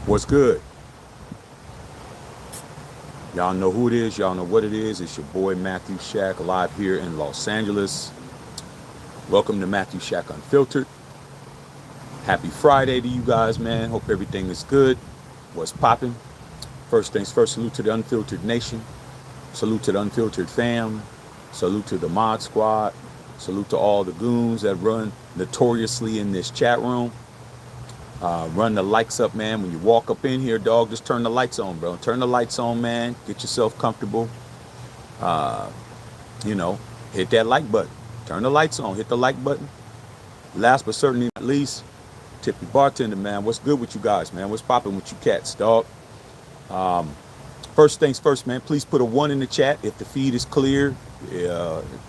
What's good? Y'all know who it is. Y'all know what it is. It's your boy Matthew Shack live here in Los Angeles. Welcome to Matthew Shack Unfiltered. Happy Friday to you guys, man. Hope everything is good. What's popping? First things first, salute to the Unfiltered Nation. Salute to the Unfiltered fam. Salute to the Mod Squad. Salute to all the goons that run notoriously in this chat room. Run the likes up, man. When you walk up in here, dog, just turn the lights on, bro. Turn the lights on, man. Get yourself comfortable. Hit that like button. Turn the lights on. Hit the like button. Last but certainly not least, tip your bartender, man. What's good with you guys, man? What's popping with you cats, dog? First things first, man. Please put a 1 in the chat if the feed is clear.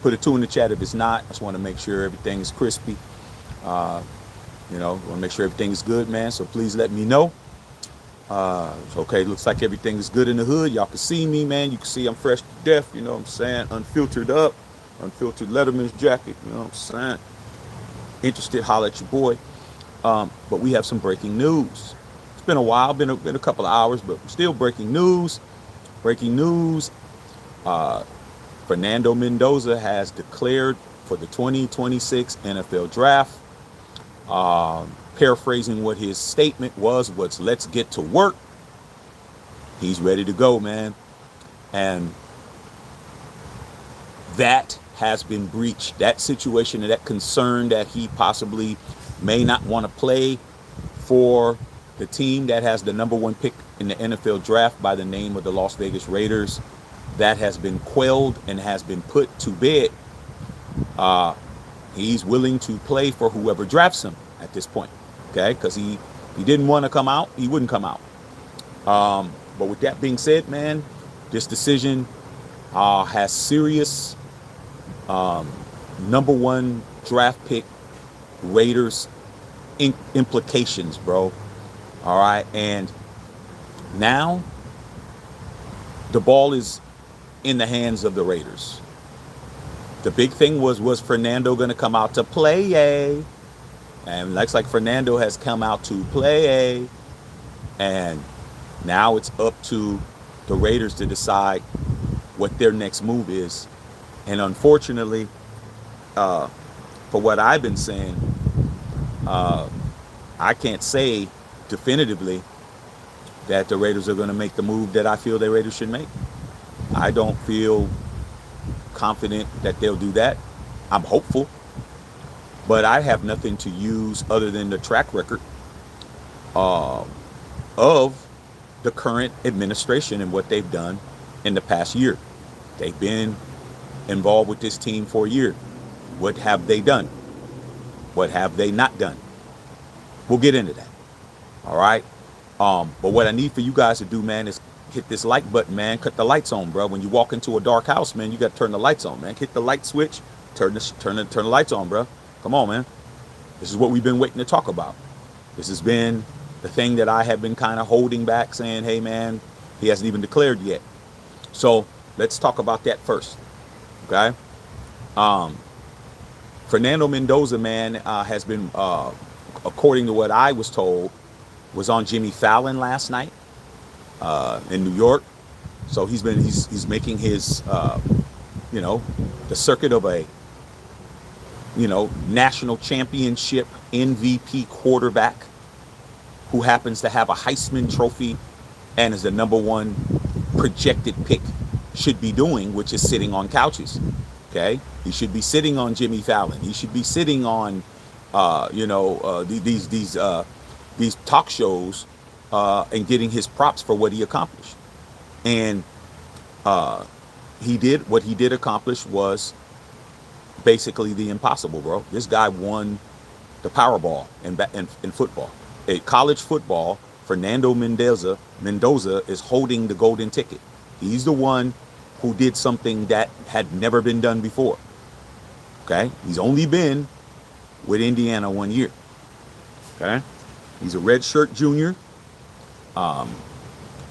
Put a 2 in the chat if it's not. I just want to make sure everything is crispy. Want to make sure everything is good, man. So please let me know. Okay, looks like everything is good in the hood. Y'all can see me, man. You can see I'm fresh to death. You know what I'm saying? Unfiltered up. Unfiltered Letterman's jacket. You know what I'm saying? Interested, holla at your boy. But we have some breaking news. It's been a while, been a couple of hours, but still breaking news. Breaking news. Fernando Mendoza has declared for the 2026 NFL Draft. Paraphrasing what his statement was let's get to work. He's ready to go, man. And that has been breached. That situation, that concern that he possibly may not want to play for the team that has the #1 pick in the NFL draft by the name of the Las Vegas Raiders, that has been quelled and has been put to bed. He's willing to play for whoever drafts him at this point, okay? Because he didn't want to come out, he wouldn't come out. But with that being said, man, this decision has serious #1 draft pick Raiders implications, bro. All right, and now the ball is in the hands of the Raiders. The big thing was Fernando going to come out to play? And looks like Fernando has come out to play. And now it's up to the Raiders to decide what their next move is. And unfortunately, for what I've been saying, I can't say definitively that the Raiders are going to make the move that I feel the Raiders should make. I don't feel confident that they'll do that. I'm hopeful, but I have nothing to use other than the track record of the current administration and what they've done in the past year. They've been involved with this team for a year. What have they done? What have they not done? We'll get into that. All right. But what I need for you guys to do, man, is hit this like button, man. Cut the lights on, bro. When you walk into a dark house, man, you got to turn the lights on, man. Hit the light switch. Turn the lights on, bro. Come on, man. This is what we've been waiting to talk about. This has been the thing that I have been kind of holding back, saying, hey, man, he hasn't even declared yet. So let's talk about that first. Okay. Fernando Mendoza, man, has been, according to what I was told, was on Jimmy Fallon last night in New York. So he's making his, the circuit of a, national championship MVP quarterback who happens to have a Heisman Trophy and is the #1 projected pick should be doing, which is sitting on couches. Okay, he should be sitting on Jimmy Fallon. He should be sitting on, these talk shows and getting his props for what he accomplished. And what he did accomplish was basically the impossible, bro. This guy won the Powerball in football. In college football, Fernando Mendoza is holding the golden ticket. He's the one who did something that had never been done before. Okay? He's only been with Indiana 1 year. Okay? He's a redshirt junior. And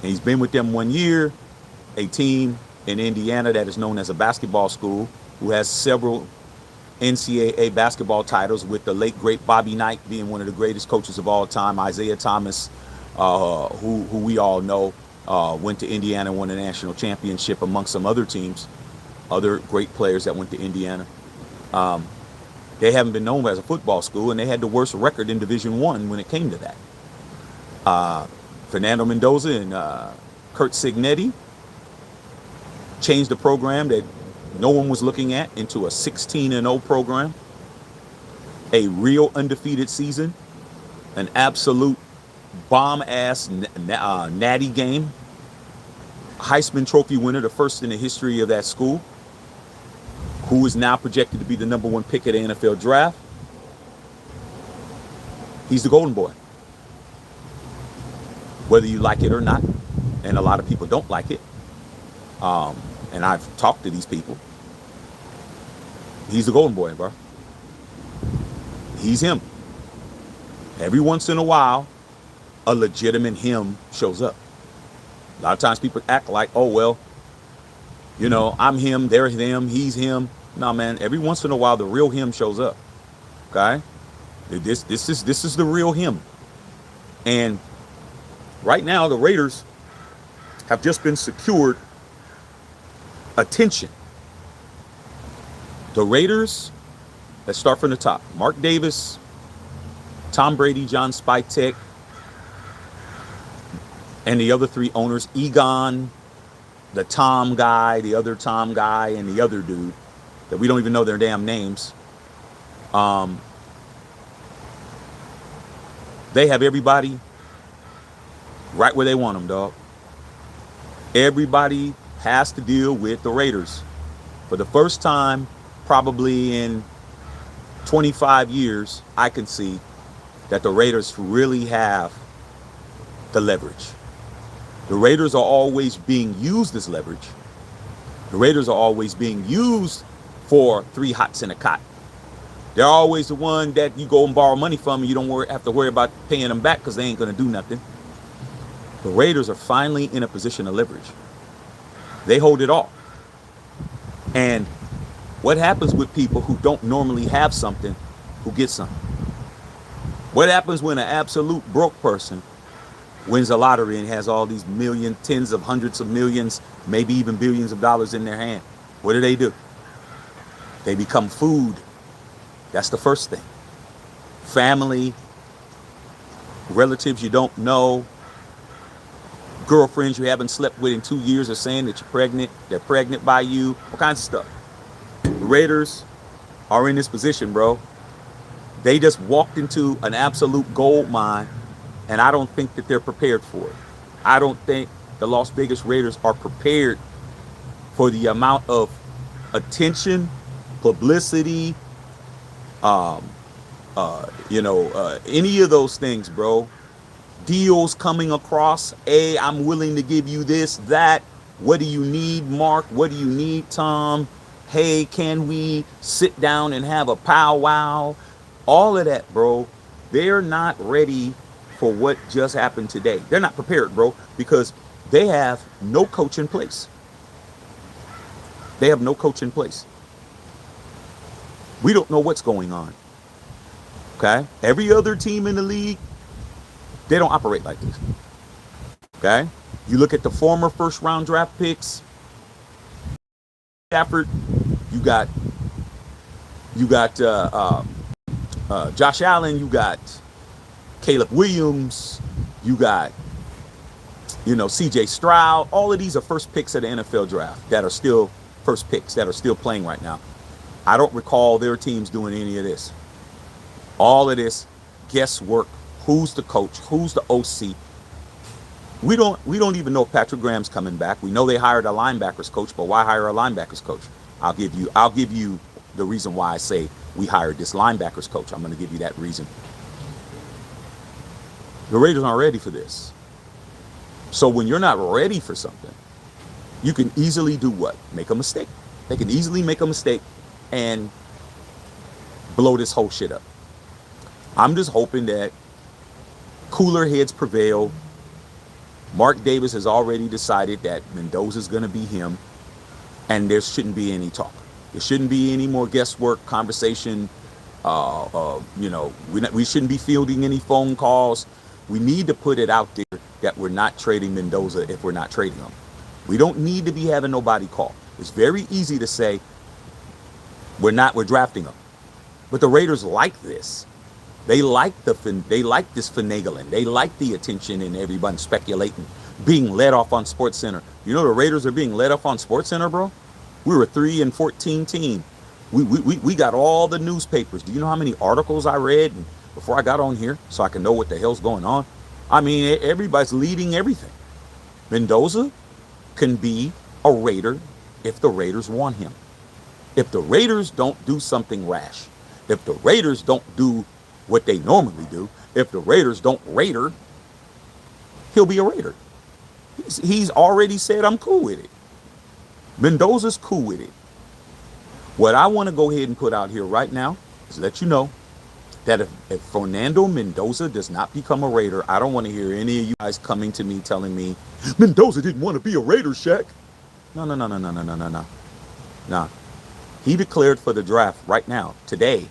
he's been with them 1 year, a team in Indiana that is known as a basketball school who has several NCAA basketball titles, with the late, great Bobby Knight being one of the greatest coaches of all time, Isaiah Thomas who we all know went to Indiana, won a national championship amongst some other teams, other great players that went to Indiana. They haven't been known as a football school, and they had the worst record in Division I when it came to that. Fernando Mendoza and Kurt Signetti changed the program that no one was looking at into a 16-0 program, a real undefeated season, an absolute bomb-ass natty game, Heisman Trophy winner, the first in the history of that school, who is now projected to be the #1 pick of the NFL draft. He's the golden boy. Whether you like it or not, and a lot of people don't like it, and I've talked to these people, he's the golden boy, bro. He's him. Every once in a while, a legitimate him shows up. A lot of times people act like, oh, well, you know, I'm him, they're them, he's him. No, man, every once in a while, the real him shows up. Okay? This is the real him. And right now, the Raiders have just been secured attention. The Raiders, let's start from the top. Mark Davis, Tom Brady, John Spytek, and the other three owners, Egon, the Tom guy, the other Tom guy, and the other dude that we don't even know their damn names. They have everybody right where they want them, dog. Everybody has to deal with the Raiders. For the first time, probably in 25 years, I can see that the Raiders really have the leverage. The Raiders are always being used as leverage. The Raiders are always being used for 3 hots and a cot. They're always the one that you go and borrow money from and you don't have to worry about paying them back because they ain't going to do nothing. The Raiders are finally in a position of leverage. They hold it all. And what happens with people who don't normally have something, who get something? What happens when an absolute broke person wins a lottery and has all these millions, tens of hundreds of millions, maybe even billions of dollars in their hand? What do? They become food. That's the first thing. Family, relatives you don't know, girlfriends you haven't slept with in 2 years are saying that you're pregnant, they're pregnant by you, all kinds of stuff. The Raiders are in this position, bro. They just walked into an absolute gold mine, and I don't think that they're prepared for it. I don't think the Las Vegas Raiders are prepared for the amount of attention, publicity, any of those things, bro. Deals coming across. Hey, I'm willing to give you this, that. What do you need, Mark? What do you need, Tom? Hey, can we sit down and have a powwow? All of that, bro. They're not ready for what just happened today. They're not prepared, bro, because they have no coach in place. They have no coach in place. We don't know what's going on. Okay? Every other team in the league, they don't operate like this. Okay? You look at the former first-round draft picks. Stafford, you got Josh Allen, you got Caleb Williams, you got CJ Stroud. All of these are first picks of the NFL draft that are still first picks that are still playing right now. I don't recall their teams doing any of this. All of this guesswork. Who's the coach? Who's the OC? We don't even know if Patrick Graham's coming back. We know they hired a linebackers coach, but why hire a linebackers coach? I'll give you the reason why I say we hired this linebackers coach. I'm going to give you that reason. The Raiders aren't ready for this. So when you're not ready for something, you can easily do what? Make a mistake. They can easily make a mistake and blow this whole shit up. I'm just hoping that cooler heads prevail. Mark Davis has already decided that Mendoza's going to be him, and there shouldn't be any talk. There shouldn't be any more guesswork, conversation. We shouldn't be fielding any phone calls. We need to put it out there. that we're not trading Mendoza if we're not trading him. We don't need to be having nobody call. It's very easy to say we're drafting him. But the Raiders like this. They like this finagling. They like the attention and everyone speculating, being led off on Sports Center. You know the Raiders are being led off on Sports Center, bro. We were 3-14 team. We got all the newspapers. Do you know how many articles I read before I got on here so I can know what the hell's going on? I mean, everybody's leading everything. Mendoza can be a Raider if the Raiders want him. If the Raiders don't do something rash, if the Raiders don't do what they normally do, if the Raiders don't Raider, he'll be a Raider. He's already said, I'm cool with it. Mendoza's cool with it. What I want to go ahead and put out here right now is let you know that if Fernando Mendoza does not become a Raider, I don't want to hear any of you guys coming to me telling me, Mendoza didn't want to be a Raider, Shaq. No. Nah. He declared for the draft right now, today.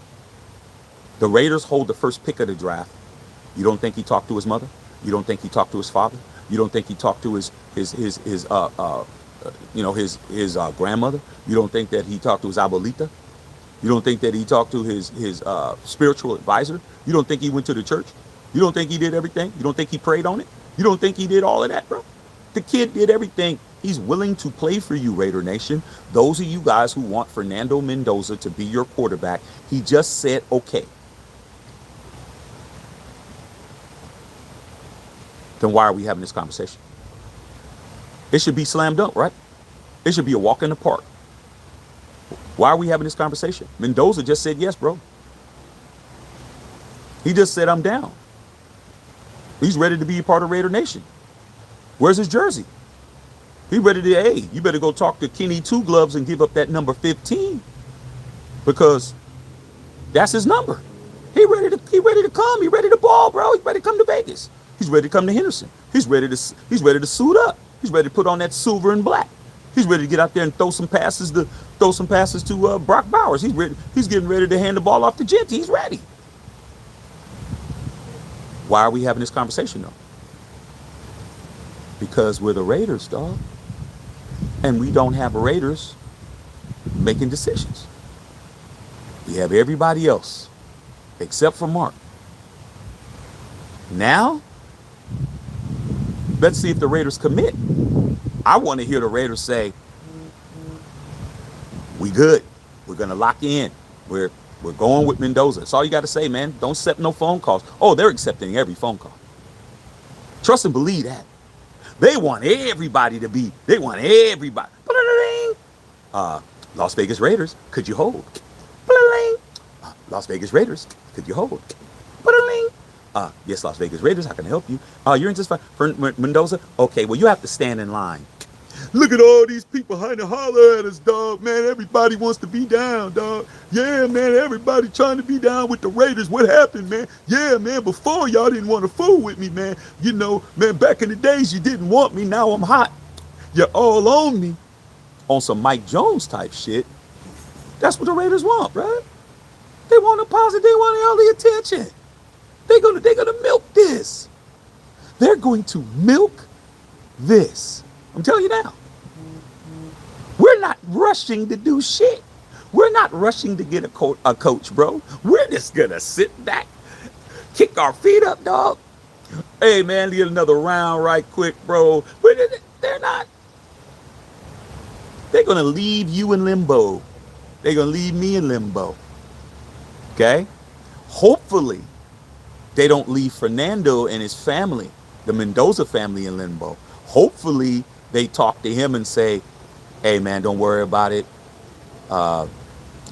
The Raiders hold the first pick of the draft. You don't think he talked to his mother? You don't think he talked to his father? You don't think he talked to his grandmother? You don't think that he talked to his abuelita? You don't think that he talked to his spiritual advisor? You don't think he went to the church? You don't think he did everything? You don't think he prayed on it? You don't think he did all of that, bro? The kid did everything. He's willing to play for you, Raider Nation. Those of you guys who want Fernando Mendoza to be your quarterback, he just said okay. Then why are we having this conversation? It should be slam dunk, right? It should be a walk in the park. Why are we having this conversation? Mendoza just said yes, bro. He just said, I'm down. He's ready to be a part of Raider Nation. Where's his jersey? He ready to, hey, you better go talk to Kenny Two Gloves and give up that number 15. Because that's his number. He ready to come. He ready to ball, bro. He's ready to come to Vegas. He's ready to come to Henderson. He's ready to suit up. He's ready to put on that silver and black. He's ready to get out there and throw some passes to Brock Bowers. He's getting ready to hand the ball off to Genty. He's ready. Why are we having this conversation though? Because we're the Raiders, dog. And we don't have Raiders making decisions. We have everybody else except for Mark. Now, let's see if the Raiders commit. I want to hear the Raiders say, we good. We're going to lock in. We're going with Mendoza. That's all you got to say, man. Don't accept no phone calls. Oh, they're accepting every phone call. Trust and believe that. They want everybody. Las Vegas Raiders, could you hold? Las Vegas Raiders, could you hold? Yes, Las Vegas Raiders, how can I help you? You're interested for Mendoza? Okay, well, you have to stand in line. Look at all these people trying to holler at us, dog. Man, everybody wants to be down, dog. Yeah, man, everybody trying to be down with the Raiders. What happened, man? Yeah, man, before y'all didn't want to fool with me, man. You know, man, back in the days you didn't want me. Now I'm hot. You're all on me. On some Mike Jones type shit. That's what the Raiders want, right? They want a positive. They want all the attention. They're gonna milk this. They're going to milk this. I'm telling you now. We're not rushing to do shit. We're not rushing to get a coach, bro. We're just gonna sit back, kick our feet up, dog. Hey, man, get another round right quick, bro. They're not. They're gonna leave you in limbo. They're gonna leave me in limbo. Okay? Hopefully, they don't leave Fernando and his family, the Mendoza family, in limbo. Hopefully, they talk to him and say, hey, man, don't worry about it. You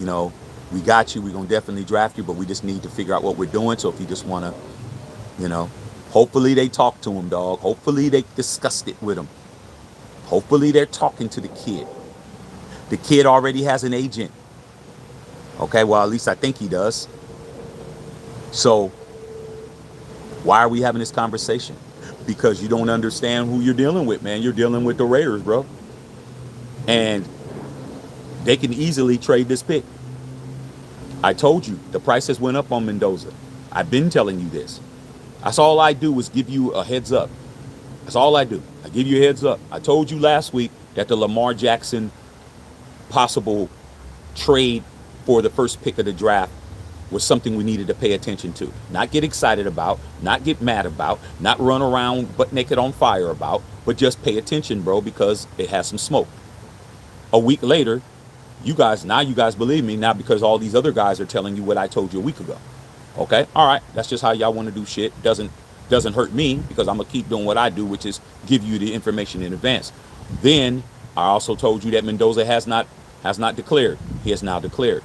know, we got you. We're going to definitely draft you, but we just need to figure out what we're doing. So if you just want to, you know, hopefully they talk to him, dog. Hopefully they discussed it with him. Hopefully they're talking to the kid. The kid already has an agent. Okay, well, at least I think he does. So why are we having this conversation? Because you don't understand who you're dealing with, man. You're dealing with the Raiders, bro. And they can easily trade this pick. I told you, the price has went up on Mendoza. I've been telling you this. That's all I do is give you a heads up. That's all I do. I give you a heads up. I told you last week that the Lamar Jackson possible trade for the first pick of the draft was something we needed to pay attention to. Not get excited about, not get mad about, not run around butt naked on fire about, but just pay attention, bro, because it has some smoke. A week later, you guys believe me now because all these other guys are telling you what I told you a week ago. Okay? All right. That's just how y'all want to do shit. Doesn't hurt me because I'm going to keep doing what I do, which is give you the information in advance. Then I also told you that Mendoza has not declared. He has now declared.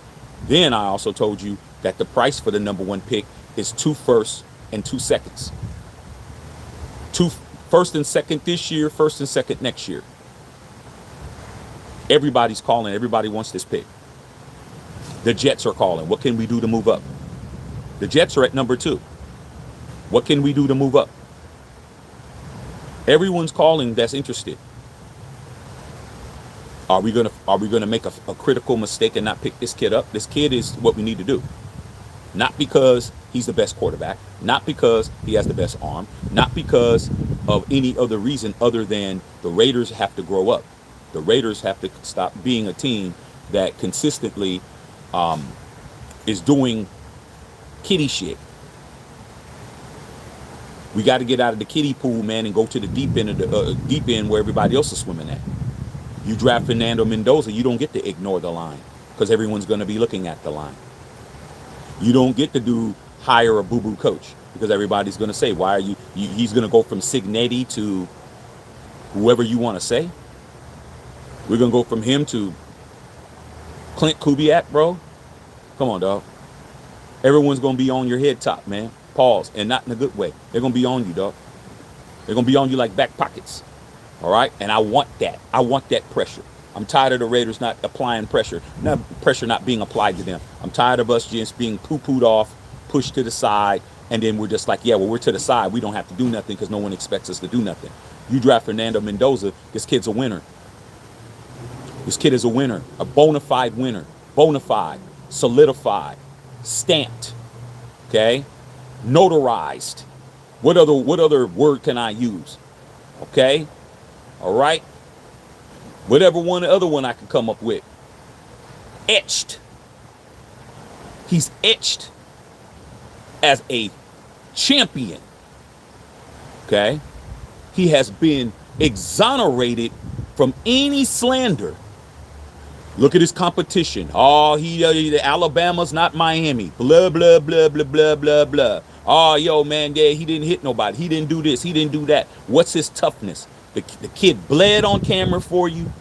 Then I also told you that the price for the number 1 pick is 2 firsts and 2 seconds. 2 first and second this year, first and second next year. Everybody's calling. Everybody wants this pick. The Jets are calling. What can we do to move up? The Jets are at number 2. What can we do to move up? Everyone's calling that's interested. Are we gonna make a critical mistake and not pick this kid up? This kid is what we need to do. Not because he's the best quarterback, not because he has the best arm, not because of any other reason other than the Raiders have to grow up. The Raiders have to stop being a team that consistently is doing kiddie shit. We got to get out of the kiddie pool, man, and go to the deep end where everybody else is swimming at. You draft Fernando Mendoza, you don't get to ignore the line because everyone's going to be looking at the line. You don't get to hire a boo-boo coach because everybody's going to say, why are you he's going to go from Signetti to whoever you want to say. We're going to go from him to Clint Kubiak, bro. Come on, dog. Everyone's going to be on your head top, man. Pause. And not in a good way. They're going to be on you, dog. They're going to be on you like back pockets. All right? And I want that. I want that pressure. I'm tired of the Raiders not applying pressure. Pressure not being applied to them. I'm tired of us just being poo-pooed off, pushed to the side, and then we're just like, yeah, well, we're to the side. We don't have to do nothing because no one expects us to do nothing. You draft Fernando Mendoza, this kid's a winner. This kid is a winner, a bona fide winner, bona fide, solidified, stamped, okay, notarized. What other word can I use? Okay, all right. Whatever other one I can come up with. Etched. He's etched as a champion. Okay, he has been exonerated from any slander. Look at his competition. Oh, Alabama's not Miami. Blah, blah, blah, blah, blah, blah, blah. Oh, yo, man, yeah, he didn't hit nobody. He didn't do this. He didn't do that. What's his toughness? The kid bled on camera for you.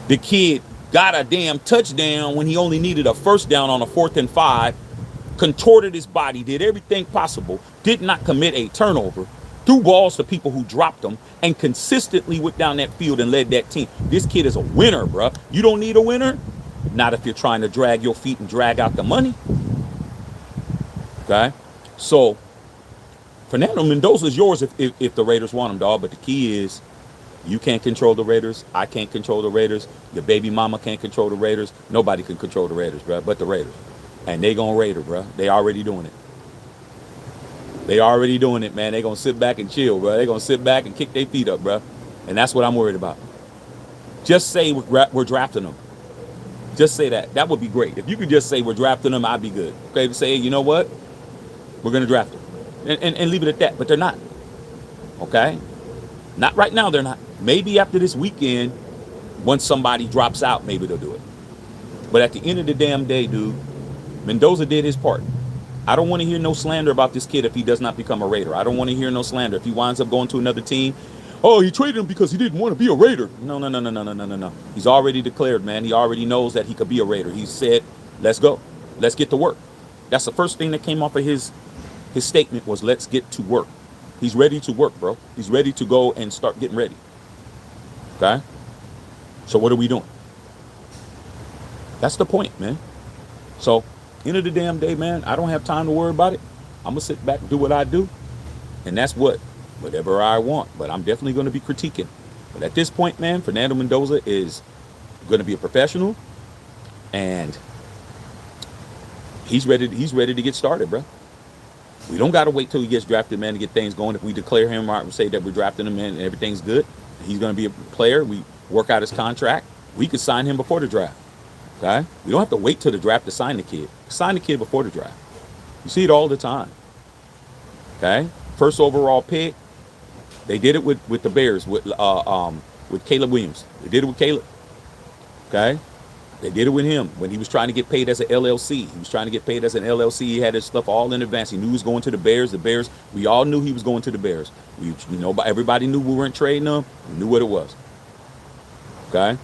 The kid got a damn touchdown when he only needed a first down on a 4th and 5. Contorted his body, did everything possible, did not commit a turnover. Threw balls to people who dropped them and consistently went down that field and led that team. This kid is a winner, bro. You don't need a winner? Not if you're trying to drag your feet and drag out the money. Okay? So, Fernando Mendoza is yours if the Raiders want him, dog. But the key is you can't control the Raiders. I can't control the Raiders. Your baby mama can't control the Raiders. Nobody can control the Raiders, bro, but the Raiders. And they gonna Raider, bro. They already doing it. They already doing it, man. They gonna sit back and chill, bro. They gonna sit back and kick their feet up, bro. And that's what I'm worried about. Just say we're drafting them. Just say that. That would be great. If you could just say we're drafting them, I'd be good. Okay, say, you know what? We're gonna draft them. And leave it at that. But they're not. Okay? Not right now, they're not. Maybe after this weekend, once somebody drops out, maybe they'll do it. But at the end of the damn day, dude, Mendoza did his part. I don't want to hear no slander about this kid if he does not become a Raider. I don't want to hear no slander. If he winds up going to another team, oh, he traded him because he didn't want to be a Raider. No. He's already declared, man. He already knows that he could be a Raider. He said, let's go. Let's get to work. That's the first thing that came off of his statement was, let's get to work. He's ready to work, bro. He's ready to go and start getting ready. Okay? So what are we doing? That's the point, man. So, end of the damn day, man, I don't have time to worry about it. I'm going to sit back and do what I do. And that's whatever I want. But I'm definitely going to be critiquing. But at this point, man, Fernando Mendoza is going to be a professional. And he's ready to get started, bro. We don't got to wait till he gets drafted, man, to get things going. If we declare him or say that we're drafting him in and everything's good, he's going to be a player. We work out his contract. We could sign him before the draft. Okay? We don't have to wait till the draft to sign the kid. Sign the kid before the draft. You see it all the time. Okay? First overall pick. They did it with the Bears with Caleb Williams. They did it with Caleb. Okay? They did it with him when he was trying to get paid as an LLC. He was trying to get paid as an LLC. He had his stuff all in advance. He knew he was going to the Bears. The Bears, we all knew he was going to the Bears. Everybody knew we weren't trading him. We knew what it was. Okay?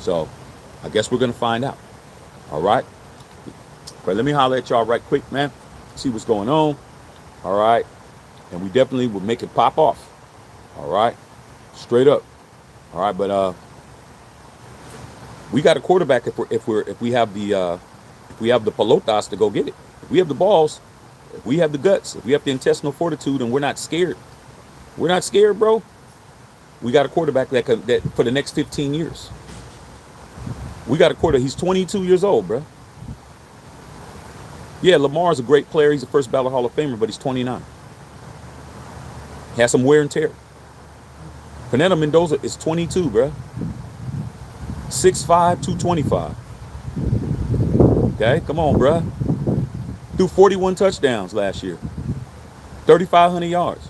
So, I guess we're going to find out. All right? But let me holler at y'all right quick, man. See what's going on. All right? And we definitely will make it pop off. All right? Straight up. All right, but we got a quarterback if we have the pelotas to go get it. If we have the balls, if we have the guts, if we have the intestinal fortitude, and we're not scared. We're not scared, bro. We got a quarterback that for the next 15 years. We got a quarterback. He's 22 years old, bro. Yeah, Lamar's a great player. He's a first ballot Hall of Famer, but he's 29. Has some wear and tear. Fernando Mendoza is 22, bro. 6'5", 225. Okay, come on, bruh. Threw 41 touchdowns last year. 3,500 yards.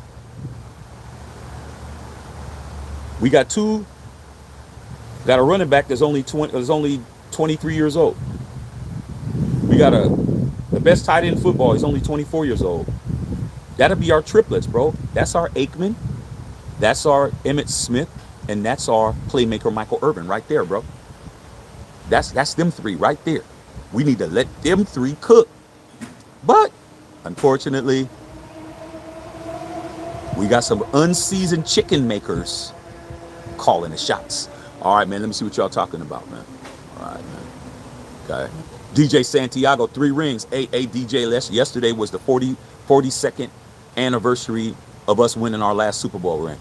We got a running back that's only 23 years old. We got the best tight end in football. He's only 24 years old. That'll be our triplets, bro. That's our Aikman. That's our Emmitt Smith. And that's our playmaker, Michael Irvin, right there, bro. That's them three right there. We need to let them three cook. But, unfortunately, we got some unseasoned chicken makers calling the shots. All right, man, let me see what y'all talking about, man. All right, man. Okay. DJ Santiago, 3 rings. Hey, DJ, yesterday was the 42nd anniversary of us winning our last Super Bowl ring.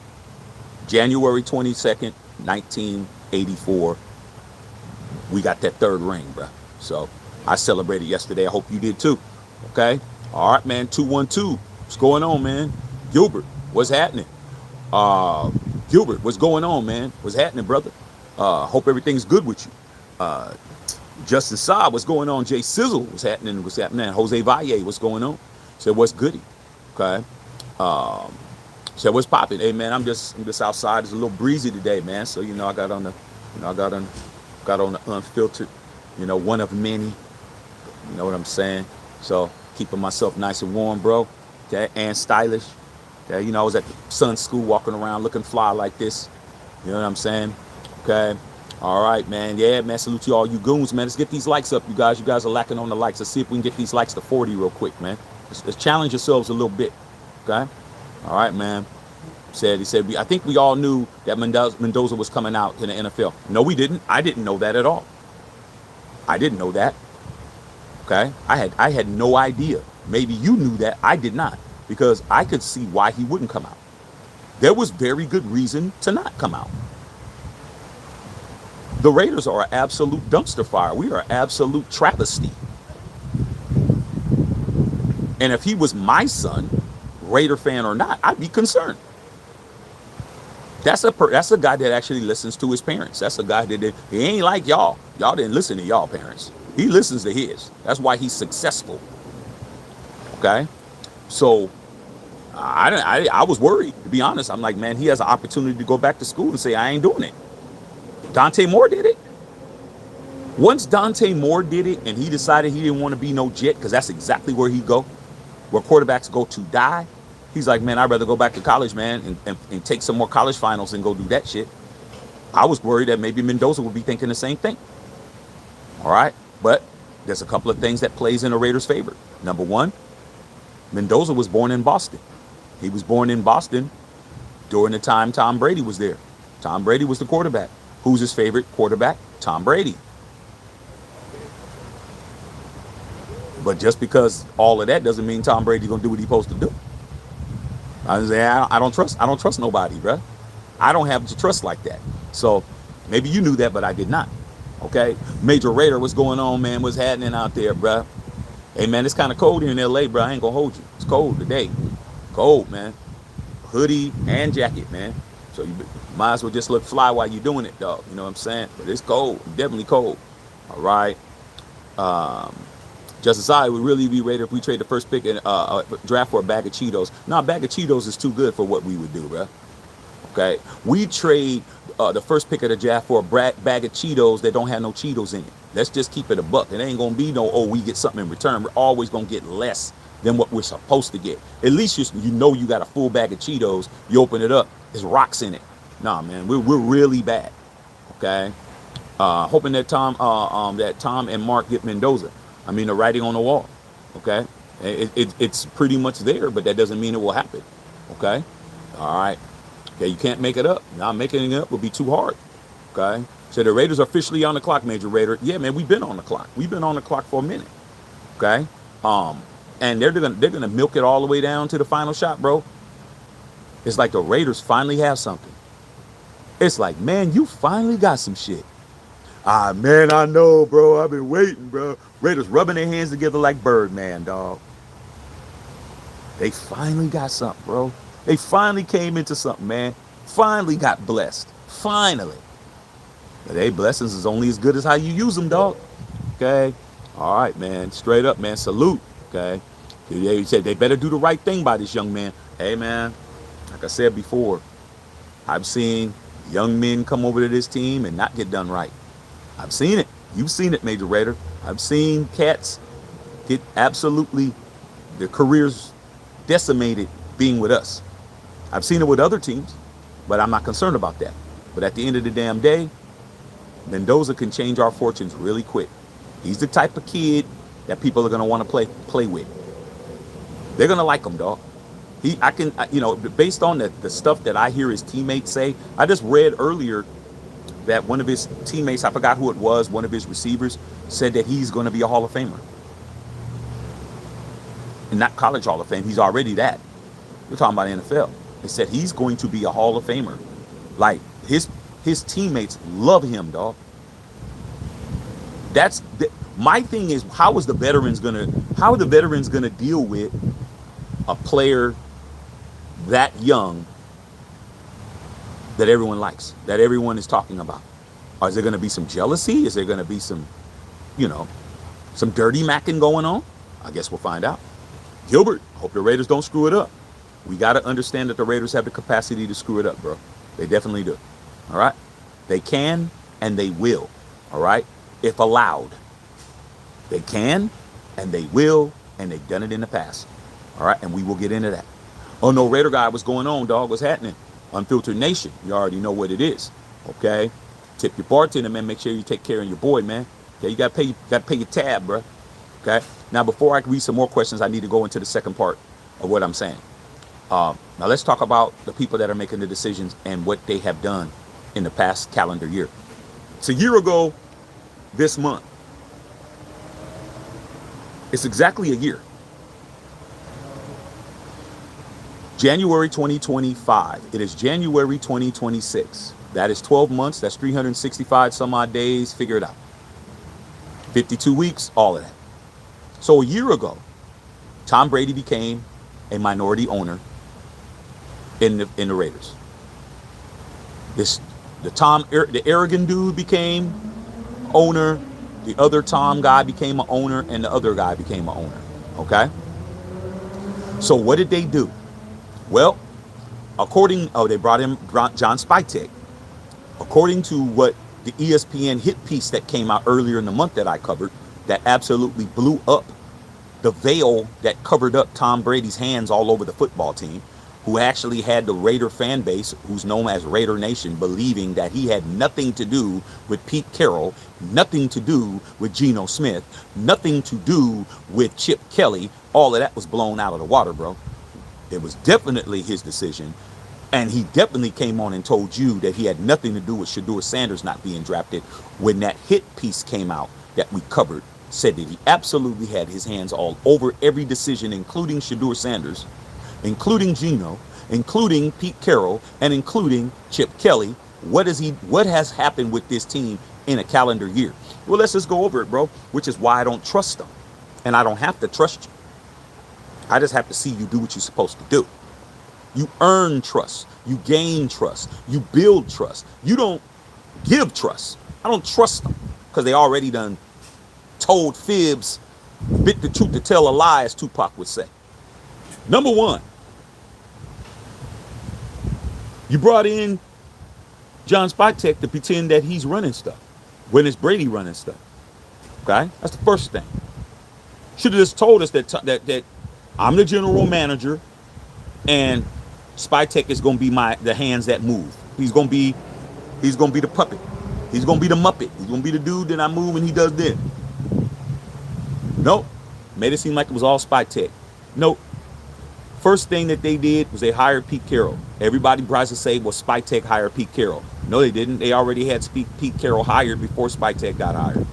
January 22nd, 1984. We got that 3rd ring, bro. So I celebrated yesterday. I hope you did too. Okay? All right, man. 212. What's going on, man? Gilbert, what's happening? Gilbert, what's going on, man? What's happening, brother? Hope everything's good with you. Justin Saab, what's going on? Jay Sizzle, what's happening? What's happening? Jose Valle, what's going on? Said, what's goody? Okay. Said, what's popping? Hey, man, I'm just outside. It's a little breezy today, man. So, I got on the unfiltered, one of many. You know what I'm saying? So, keeping myself nice and warm, bro. Okay, and stylish. Okay, I was at the Sun School walking around looking fly like this. You know what I'm saying? Okay. All right, man. Yeah, man. Salute to all you goons, man. Let's get these likes up, you guys. You guys are lacking on the likes. Let's see if we can get these likes to 40 real quick, man. Let's challenge yourselves a little bit. Okay? All right, man. He said, I think we all knew that Mendoza was coming out in the NFL. No, we didn't. I didn't know that at all. I didn't know that. Okay? I had no idea. Maybe you knew that. I did not. Because I could see why he wouldn't come out. There was very good reason to not come out. The Raiders are an absolute dumpster fire. We are an absolute travesty. And if he was my son, Raider fan or not, I'd be concerned. That's a guy that actually listens to his parents. That's a guy that he ain't like y'all. Y'all didn't listen to y'all parents. He listens to his. That's why he's successful. Okay? So I was worried, to be honest. I'm like, man, he has an opportunity to go back to school and say, I ain't doing it. Dante Moore did it. Once Dante Moore did it and he decided he didn't want to be no Jet, because that's exactly where he go, where quarterbacks go to die. He's like, man, I'd rather go back to college, man, and take some more college finals and go do that shit. I was worried that maybe Mendoza would be thinking the same thing. All right? But there's a couple of things that plays in the Raiders' favor. Number one, Mendoza was born in Boston. He was born in Boston during the time Tom Brady was there. Tom Brady was the quarterback. Who's his favorite quarterback? Tom Brady. But just because all of that doesn't mean Tom Brady's gonna do what he's supposed to do. I don't trust nobody, bro. I don't have to trust like that. So maybe you knew that, but I did not. Okay, Major Raider, what's going on, man? What's happening out there, bro? Hey, man, it's kind of cold here in LA, bro. I ain't gonna hold you. It's cold today. Cold, man. Hoodie and jacket, man. So you might as well just look fly while you're doing it, dog. You know what I'm saying? But it's cold. Definitely cold. All right. Um, Justice I would really be rated if we trade the first pick and draft for a bag of Cheetos. Nah, a bag of Cheetos is too good for what we would do, bro. Okay, we trade the first pick of the draft for a bag of Cheetos that don't have no Cheetos in it. Let's just keep it a buck. It ain't gonna be no, oh, we get something in return. We're always gonna get less than what we're supposed to get. At least you know you got a full bag of Cheetos. You open it up, there's rocks in it. Nah, man, we're really bad. Okay, hoping that Tom and Mark get Mendoza. I mean, the writing on the wall. Okay, it's pretty much there, but that doesn't mean it will happen. Okay, all right. Okay, you can't make it up. Now making it up would be too hard. Okay, so the Raiders are officially on the clock, Major Raider. Yeah, man, we've been on the clock. We've been on the clock for a minute. Okay, and they're gonna milk it all the way down to the final shot, bro. It's like the Raiders finally have something. It's like, man, you finally got some shit. Ah, man, I know, bro. I've been waiting, bro. Raiders rubbing their hands together like Birdman, dog. They finally got something, bro. They finally came into something, man. Finally got blessed. Finally. But hey, blessings is only as good as how you use them, dog. Okay? All right, man. Straight up, man. Salute. Okay? They said they better do the right thing by this young man. Hey, man. Like I said before, I've seen young men come over to this team and not get done right. I've seen it. You've seen it, Major Raider. I've seen cats get absolutely their careers decimated being with us. I've seen it with other teams, but I'm not concerned about that. But at the end of the damn day, Mendoza can change our fortunes really quick. He's the type of kid that people are gonna want to play with. They're gonna like him, dog. Based on the stuff that I hear his teammates say. I just read earlier that one of his teammates, I forgot who it was, one of his receivers, said that he's going to be a Hall of Famer. And not college Hall of Fame, he's already that. We're talking about NFL. They said he's going to be a Hall of Famer. Like, his teammates love him, dog. My thing is, how are the veterans gonna deal with a player that young that everyone likes, that everyone is talking about? Or is there going to be some jealousy? Is there going to be some dirty macking going on? I guess we'll find out. Gilbert, hope the Raiders don't screw it up. We got to understand that the Raiders have the capacity to screw it up, bro. They definitely do. All right? They can and they will. All right? If allowed. They can and they will, and they've done it in the past. All right? And we will get into that. Oh, no, Raider guy, what's going on, dog? What's happening? Unfiltered Nation. You already know what it is. Okay? Tip your bartender, man. Make sure you take care of your boy, man. Okay? You got to pay your tab, bro. Okay? Now, before I read some more questions, I need to go into the second part of what I'm saying. Now, let's talk about the people that are making the decisions and what they have done in the past calendar year. It's a year ago this month. It's exactly a year. January 2025. It is January 2026. That is 12 months. That's 365 some odd days. Figure it out. 52 weeks, all of that. So a year ago, Tom Brady became a minority owner in the Raiders. The arrogant dude became owner. The other Tom guy became an owner, and the other guy became an owner. Okay? So what did they do? Well, they brought in John Spytek. According to what the ESPN hit piece that came out earlier in the month that I covered, that absolutely blew up the veil that covered up Tom Brady's hands all over the football team, who actually had the Raider fan base, who's known as Raider Nation, believing that he had nothing to do with Pete Carroll, nothing to do with Geno Smith, nothing to do with Chip Kelly. All of that was blown out of the water, bro. It was definitely his decision. And he definitely came on and told you that he had nothing to do with Shedeur Sanders not being drafted when that hit piece came out that we covered, said that he absolutely had his hands all over every decision, including Shedeur Sanders, including Geno, including Pete Carroll, and including Chip Kelly. What has happened with this team in a calendar year? Well, let's just go over it, bro, which is why I don't trust them. And I don't have to trust you. I just have to see you do what you're supposed to do. You earn trust. You gain trust. You build trust. You don't give trust. I don't trust them because they already done told fibs, bit the truth to tell a lie, as Tupac would say. Number one, you brought in John Spytek to pretend that he's running stuff when it's Brady running stuff. Okay? That's the first thing. Should have just told us that I'm the general manager and Spytek is going to be the hands that move. He's going to be the puppet. He's going to be the Muppet. He's going to be the dude that I move and he does this. Nope. Made it seem like it was all Spytek. Nope. First thing that they did was they hired Pete Carroll. Everybody tries to say, well, Spytek hired Pete Carroll. No, they didn't. They already had Pete Carroll hired before Spytek got hired.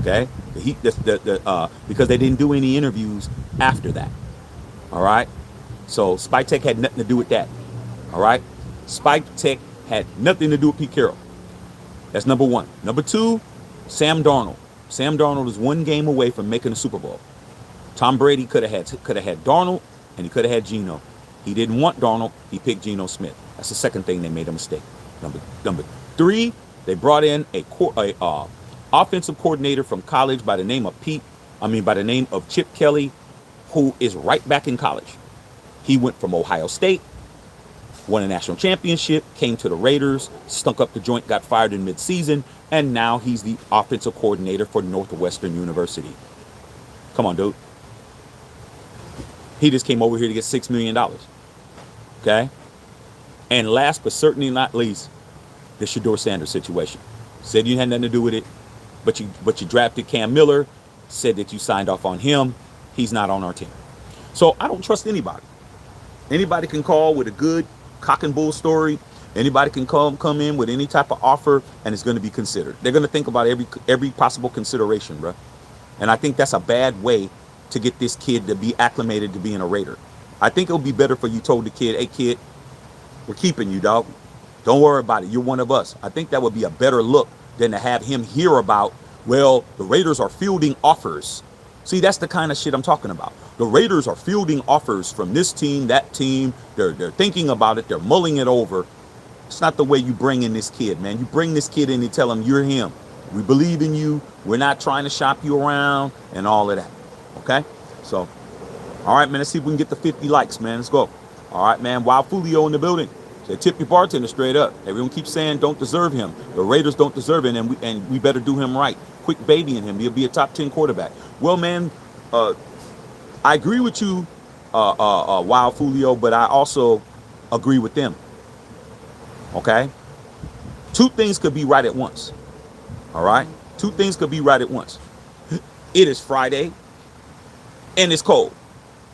Okay? Because they didn't do any interviews after that. All right? So Spytek had nothing to do with that. All right? Spytek had nothing to do with Pete Carroll. That's number one. Number two, Sam Darnold. Sam Darnold is one game away from making the Super Bowl. Tom Brady could have had Darnold, and he could have had Geno. He didn't want Darnold. He picked Geno Smith. That's the second thing they made a mistake. Number three, they brought in a offensive coordinator from college by the name of Chip Kelly, who is right back in college. He went from Ohio State, won a national championship, came to the Raiders, stunk up the joint, got fired in midseason, and now he's the offensive coordinator for Northwestern University. Come on, dude. He just came over here to get $6 million. Okay? And last but certainly not least, the Shedeur Sanders situation. Said you had nothing to do with it, but you drafted Cam Miller, said that you signed off on him. He's not on our team. So I don't trust anybody. Anybody can call with a good cock and bull story. Anybody can come in with any type of offer, and it's going to be considered. They're going to think about every possible consideration, bro. And I think that's a bad way to get this kid to be acclimated to being a Raider. I think it would be better for you told the kid, hey, kid, we're keeping you, dog. Don't worry about it. You're one of us. I think that would be a better look than to have him hear about, well, the Raiders are fielding offers. See, that's the kind of shit I'm talking about. The Raiders are fielding offers from this team, that team. They're thinking about it. They're mulling it over. It's not the way you bring in this kid, man. You bring this kid in and tell him you're him. We believe in you. We're not trying to shop you around and all of that. Okay? So, all right, man. Let's see if we can get the 50 likes, man. Let's go. All right, man. Wild Fulio in the building. Say, tip your bartender straight up. Everyone keeps saying don't deserve him. The Raiders don't deserve him, and we better do him right. Quick babying him. He'll be a top 10 quarterback. Well, man, I agree with you, Wild Fulio, but I also agree with them. Okay? Two things could be right at once. All right? Two things could be right at once. It is Friday, and it's cold,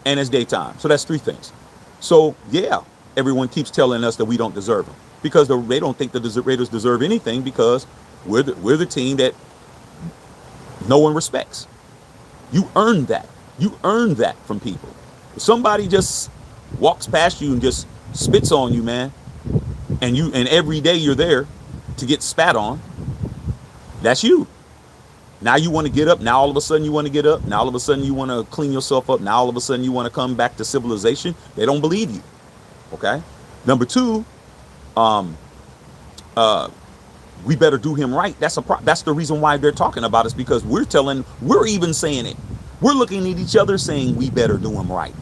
and it's daytime. So that's three things. So, yeah, everyone keeps telling us that we don't deserve them because they don't think the Raiders deserve anything because we're the team that no one respects. You earn that. You earn that from people. If somebody just walks past you and just spits on you, man, and every day you're there to get spat on, that's you. Now you want to get up. Now all of a sudden you want to get up. Now all of a sudden you want to clean yourself up. Now all of a sudden you want to come back to civilization. They don't believe you. Okay? Number two, we better do him right. That's the reason why they're talking about us because we're even saying it. We're looking at each other saying we better do him right.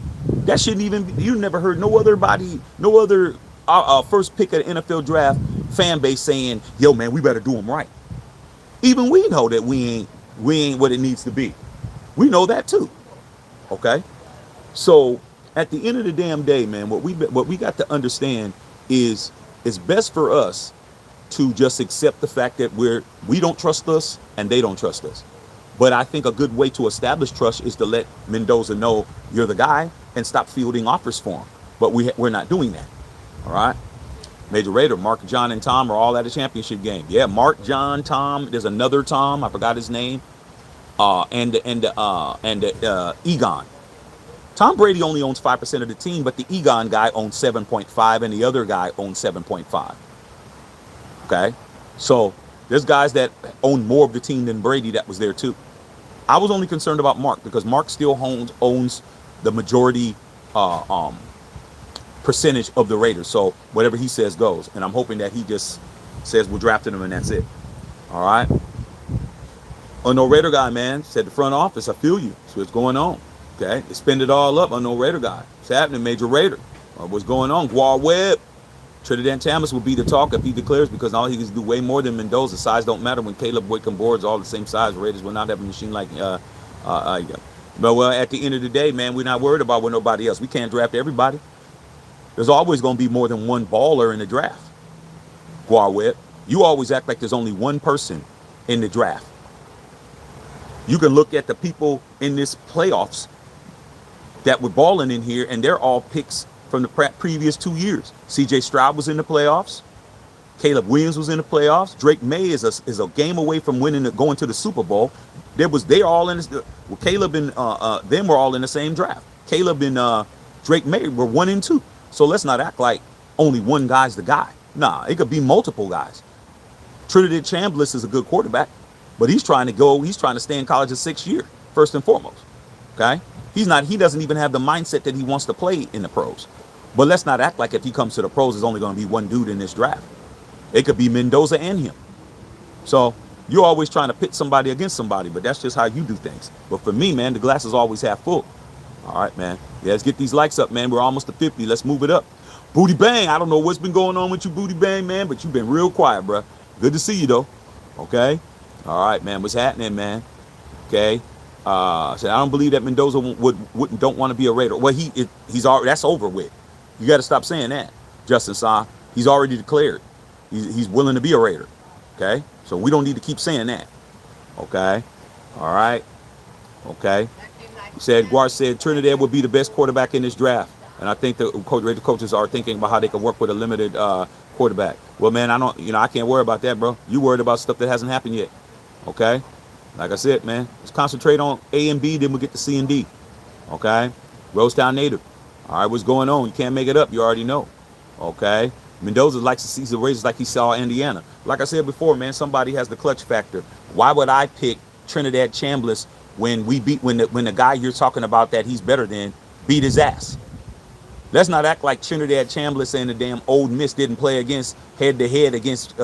That shouldn't even be, you never heard no other first pick of the NFL draft fan base saying, yo, man, we better do him right. Even we know that we ain't what it needs to be. We know that too. Okay? So at the end of the damn day, man, what we got to understand is it's best for us to just accept the fact that we don't trust us and they don't trust us. But I think a good way to establish trust is to let Mendoza know you're the guy and stop fielding offers for him. But we're not doing that. All right? Major Raider, Mark, John, and Tom are all at a championship game. Yeah, Mark, John, Tom. There's another Tom. I forgot his name. And Egon. Tom Brady only owns 5% of the team, but the Egon guy owns 7.5, and the other guy owns 7.5. Okay, so there's guys that own more of the team than Brady that was there too. I was only concerned about Mark because Mark still owns the majority uh, um, percentage of the Raiders. So whatever he says goes. And I'm hoping that he just says we're drafting him and that's it. All right. No Raider guy, man, said the front office, I feel you. That's what's going on. Okay. They spend it all up. No Raider guy. It's happening, Major Raider. What's going on? Guar Webb. Trinidad Thomas will be the talk if he declares because all he can do way more than Mendoza. Size don't matter when Caleb Wickham boards all the same size. Raiders will not have a machine like but well, at the end of the day, man, we're not worried about what nobody else. We can't draft everybody. There's always going to be more than one baller in the draft. Guar Webb. You always act like there's only one person in the draft. You can look at the people in this playoffs that were balling in here, and they're all picks from the previous 2 years. C.J. Stroud was in the playoffs. Caleb Williams was in the playoffs. Drake May is a game away from going to the Super Bowl. They're all in this. Well, Caleb and them were all in the same draft. Caleb and Drake May were 1 and 2. So let's not act like only one guy's the guy. Nah, it could be multiple guys. Trinidad Chambliss is a good quarterback, but he's trying to stay in college his 6th year, first and foremost. Okay? He doesn't even have the mindset that he wants to play in the pros. But let's not act like if he comes to the pros, there's only going to be one dude in this draft. It could be Mendoza and him. So you're always trying to pit somebody against somebody, but that's just how you do things. But for me, man, the glass is always half full. All right, man. Yeah, let's get these likes up, man. We're almost to 50. Let's move it up. Booty Bang. I don't know what's been going on with you, Booty Bang, man, but you've been real quiet, bro. Good to see you, though. Okay? All right, man. What's happening, man? Okay? So I don't believe that Mendoza don't want to be a Raider. Well, he's already, that's over with. You got to stop saying that, Justin Sa. He's already declared. He's willing to be a Raider. Okay? So we don't need to keep saying that. Okay? All right? Okay? Guar said Trinidad would be the best quarterback in this draft. And I think the Raider coaches are thinking about how they can work with a limited quarterback. Well, man, I can't worry about that, bro. You worried about stuff that hasn't happened yet. Okay? Like I said, man, let's concentrate on A and B, then we'll get to C and D. Okay? Rosetown native. All right, what's going on? You can't make it up. You already know. Okay? Mendoza likes to see the Raiders like he saw Indiana. Like I said before, man, somebody has the clutch factor. Why would I pick Trinidad Chambliss when the guy you're talking about that he's better than beat his ass? Let's not act like Trinidad Chambliss and the damn Old Miss didn't play head to head against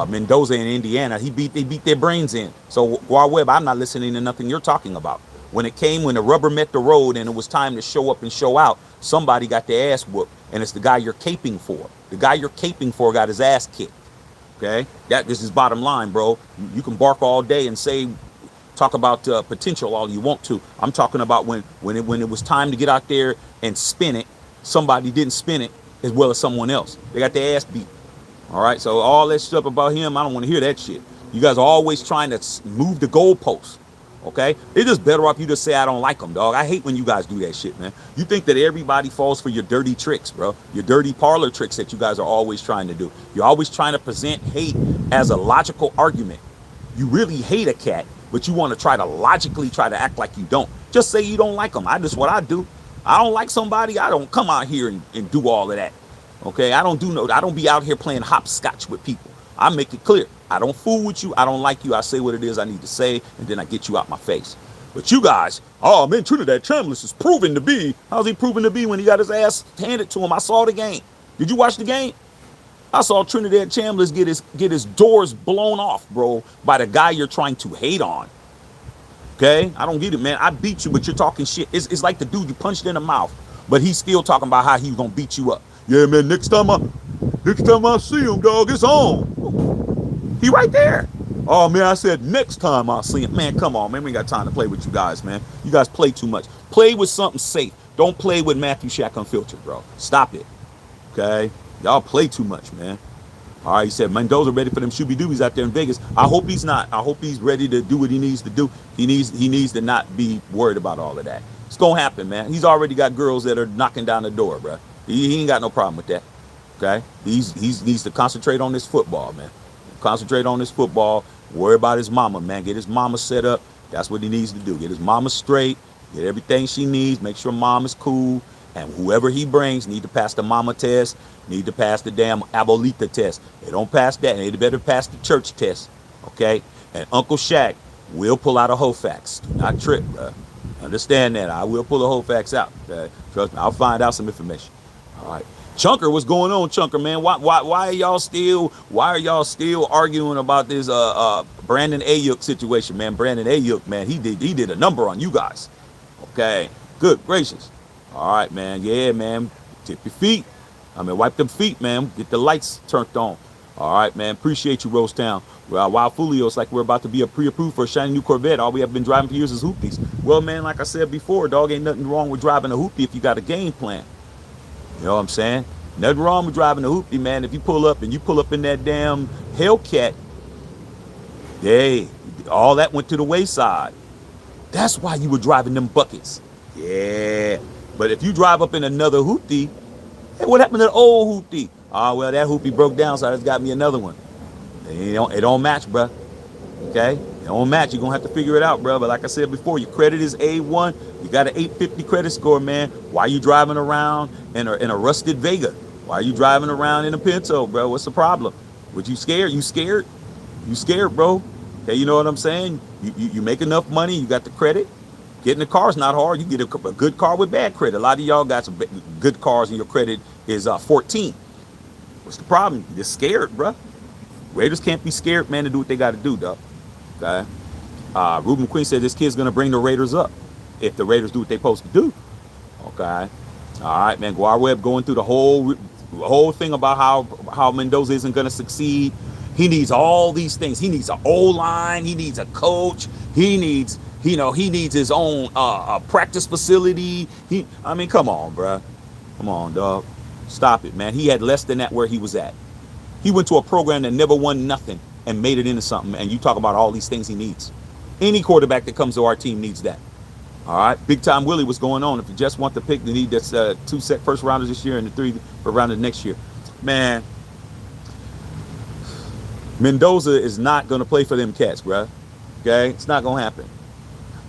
Mendoza in Indiana. They beat their brains in. So Guar Webb, I'm not listening to nothing you're talking about. When the rubber met the road and it was time to show up and show out, somebody got their ass whooped, and it's the guy you're caping for. The guy you're caping for got his ass kicked. Okay, this is bottom line, bro. You can bark all day and talk about potential all you want to. I'm talking about when it was time to get out there and spin it, somebody didn't spin it as well as someone else. They got their ass beat. All right, so all that stuff about him, I don't want to hear that shit. You guys are always trying to move the goalposts. Okay? It's just better off you just say I don't like them, dog. I hate when you guys do that shit, man. You think that everybody falls for your dirty tricks, bro. Your dirty parlor tricks that you guys are always trying to do. You're always trying to present hate as a logical argument. You really hate a cat, but you want to try to act like you don't. Just say you don't like them. What I do. I don't like somebody, I don't come out here and do all of that. Okay? I don't be out here playing hopscotch with people. I make it clear. I don't fool with you. I don't like you. I say what it is I need to say, and then I get you out my face. But you guys, oh man, Trinidad Chambliss is proven to be. How's he proven to be when he got his ass handed to him? I saw the game. Did you watch the game? I saw Trinidad Chambliss get his doors blown off, bro, by the guy you're trying to hate on. Okay? I don't get it, man. I beat you, but you're talking shit. It's like the dude you punched in the mouth, but he's still talking about how he's gonna beat you up. Yeah, man, next time I see him, dog, it's on. He right there. Oh, man, I said next time I see him. Man, come on, man. We ain't got time to play with you guys, man. You guys play too much. Play with something safe. Don't play with Matthew Shack Unfiltered, bro. Stop it. Okay? Y'all play too much, man. All right, he said Mendoza ready for them shooby-doobies out there in Vegas. I hope he's not. I hope he's ready to do what he needs to do. He needs to not be worried about all of that. It's going to happen, man. He's already got girls that are knocking down the door, bro. He ain't got no problem with that. Okay? He needs to concentrate on this football, man. Concentrate on his football. Worry about his mama, man. Get his mama set up. That's what he needs to do. Get his mama straight. Get everything she needs. Make sure mom is cool. And whoever he brings need to pass the mama test. Need to pass the damn abuelita test. They don't pass that. They better pass the church test. Okay? And Uncle Shaq will pull out a Hofax. Do not trip, bro. Understand that. I will pull a Hofax out. Trust me, I'll find out some information. All right. Chunker, what's going on, Chunker, man? Why are y'all still arguing about this Brandon Ayuk situation, man? Brandon Ayuk, man, he did a number on you guys. Okay. Good gracious. All right, man. Yeah, man. Tip your feet. Wipe them feet, man. Get the lights turned on. All right, man. Appreciate you, Rosetown. Wild Fulio, it's like we're about to be pre-approved for a shiny new Corvette. All we have been driving for years is hoopties. Well, man, like I said before, dog, ain't nothing wrong with driving a hoopty if you got a game plan. You know what I'm saying? Nothing wrong with driving a hoopty, man. If you pull up in that damn Hellcat, hey, all that went to the wayside. That's why you were driving them buckets. Yeah. But if you drive up in another hoopty, hey, what happened to the old hoopty? Well, that hoopty broke down, so I just got me another one. It don't match, bruh. Okay? It don't match. You're going to have to figure it out, bruh. But like I said before, your credit is A1. You got an 850 credit score, man. Why are you driving around in a rusted Vega? Why are you driving around in a Pinto, bro? What's the problem? Was you scared? You scared? You scared, bro? Okay, you know what I'm saying? You make enough money. You got the credit. Getting a car is not hard. You get a good car with bad credit. A lot of y'all got some good cars and your credit is 14. What's the problem? You're just scared, bro. Raiders can't be scared, man, to do what they got to do, dog. Okay? Ruben Queen said this kid's going to bring the Raiders up if the Raiders do what they're supposed to do. Okay? All right, man. Guar Webb going through the whole thing about how Mendoza isn't going to succeed. He needs all these things. He needs an O-line. He needs a coach. He needs his own practice facility. Come on, bro. Come on, dog. Stop it, man. He had less than that where he was at. He went to a program that never won nothing and made it into something. And you talk about all these things he needs. Any quarterback that comes to our team needs that. All right. Big Time Willie, what's going on? If you just want to pick, they need that's 2 first rounders this year and the 3 for rounders next year. Man, Mendoza is not going to play for them cats, bro. Okay? It's not going to happen.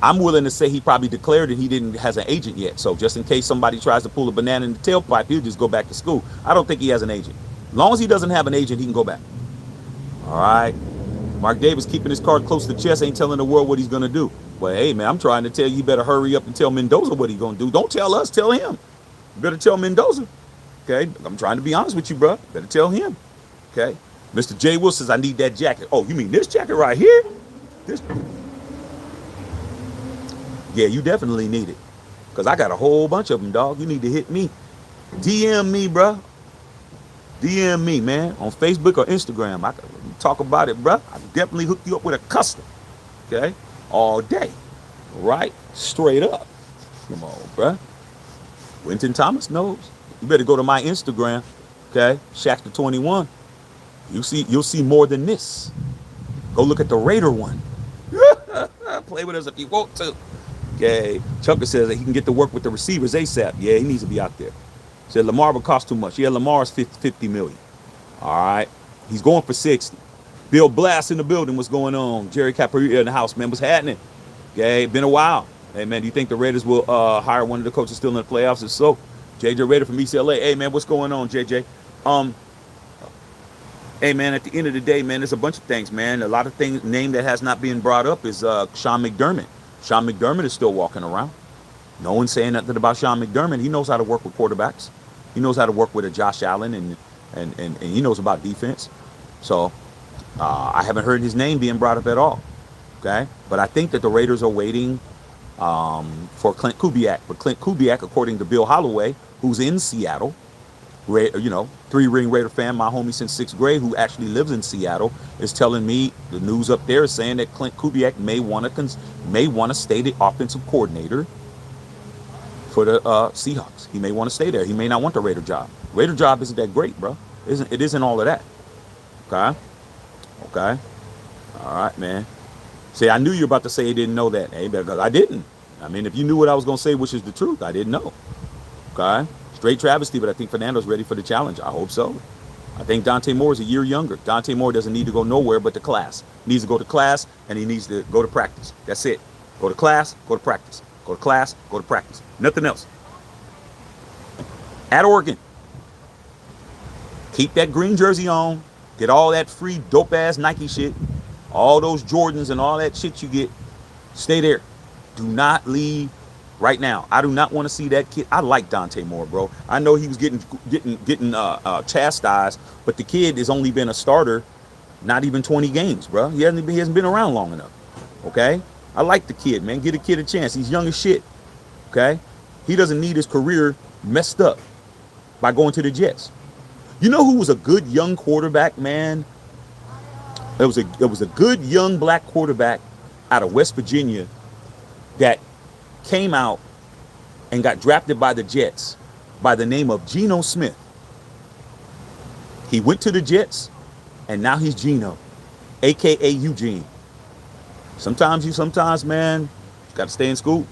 I'm willing to say he probably declared that he has an agent yet. So just in case somebody tries to pull a banana in the tailpipe, he'll just go back to school. I don't think he has an agent. As long as he doesn't have an agent, he can go back. All right. Mark Davis keeping his card close to the chest, ain't telling the world what he's going to do. Well, hey, man, I'm trying to tell you, you better hurry up and tell Mendoza what he's going to do. Don't tell us, tell him. You better tell Mendoza. Okay? I'm trying to be honest with you, bro. Better tell him. Okay? Mr. J. Will says, I need that jacket. Oh, you mean this jacket right here? This. Yeah, you definitely need it. Because I got a whole bunch of them, dog. You need to hit me. DM me, bro. DM me, man, on Facebook or Instagram. I can talk about it, bro. I can definitely hook you up with a custom. Okay? All day. Right? Straight up. Come on, bro. Winton Thomas knows. You better go to my Instagram. Okay? Shaqster21. You'll see more than this. Go look at the Raider one. Play with us if you want to. Okay. Chucker says that he can get to work with the receivers ASAP. Yeah, he needs to be out there. Said Lamar would cost too much. Yeah, Lamar's $50 million. All right. He's going for 60. Bill Blast in the building. What's going on? Jerry Caparita in the house, man. What's happening? Okay, been a while. Hey, man, do you think the Raiders will hire one of the coaches still in the playoffs? If so, JJ Raider from ECLA. Hey, man, what's going on, JJ? Hey, man, at the end of the day, man, there's a bunch of things, man. A lot of things. Name that has not been brought up is Sean McDermott. Sean McDermott is still walking around. No one's saying nothing about Sean McDermott. He knows how to work with quarterbacks. He knows how to work with a Josh Allen, and he knows about defense. So I haven't heard his name being brought up at all. Okay, but I think that the Raiders are waiting for Clint Kubiak. But Clint Kubiak, according to Bill Holloway, who's in Seattle, 3-ring Raider fan, my homie since 6th grade, who actually lives in Seattle, is telling me the news up there is saying that Clint Kubiak may want to stay the offensive coordinator for the Seahawks. He may want to stay there. He may not want the Raider job. Raider job isn't that great, bro. It isn't all of that. Okay. All right, man. See, I knew you were about to say you didn't know that. Hey, because I didn't. I mean, if you knew what I was going to say, which is the truth, I didn't know. Okay. Straight travesty, but I think Fernando's ready for the challenge. I hope so. I think Dante Moore is a year younger. Dante Moore doesn't need to go nowhere but to class. He needs to go to class, and he needs to go to practice. That's it. Go to class, go to practice. Go to class, go to practice. Nothing else. At Oregon. Keep that green jersey on. Get all that free dope-ass Nike shit. All those Jordans and all that shit you get, stay there. Do not leave right now. I do not want to see that kid. I like Dante Moore, bro. I know he was getting chastised, but the kid has only been a starter, not even 20 games, bro. He hasn't been around long enough. Okay, I like the kid, man. Get a kid a chance. He's young as shit. Okay, he doesn't need his career messed up by going to the Jets. You know who was a good young quarterback, man? It was a good young black quarterback out of West Virginia that came out and got drafted by the Jets by the name of Geno Smith. He went to the Jets, and now he's Geno, a.k.a. Eugene. Sometimes, man, you got to stay in school.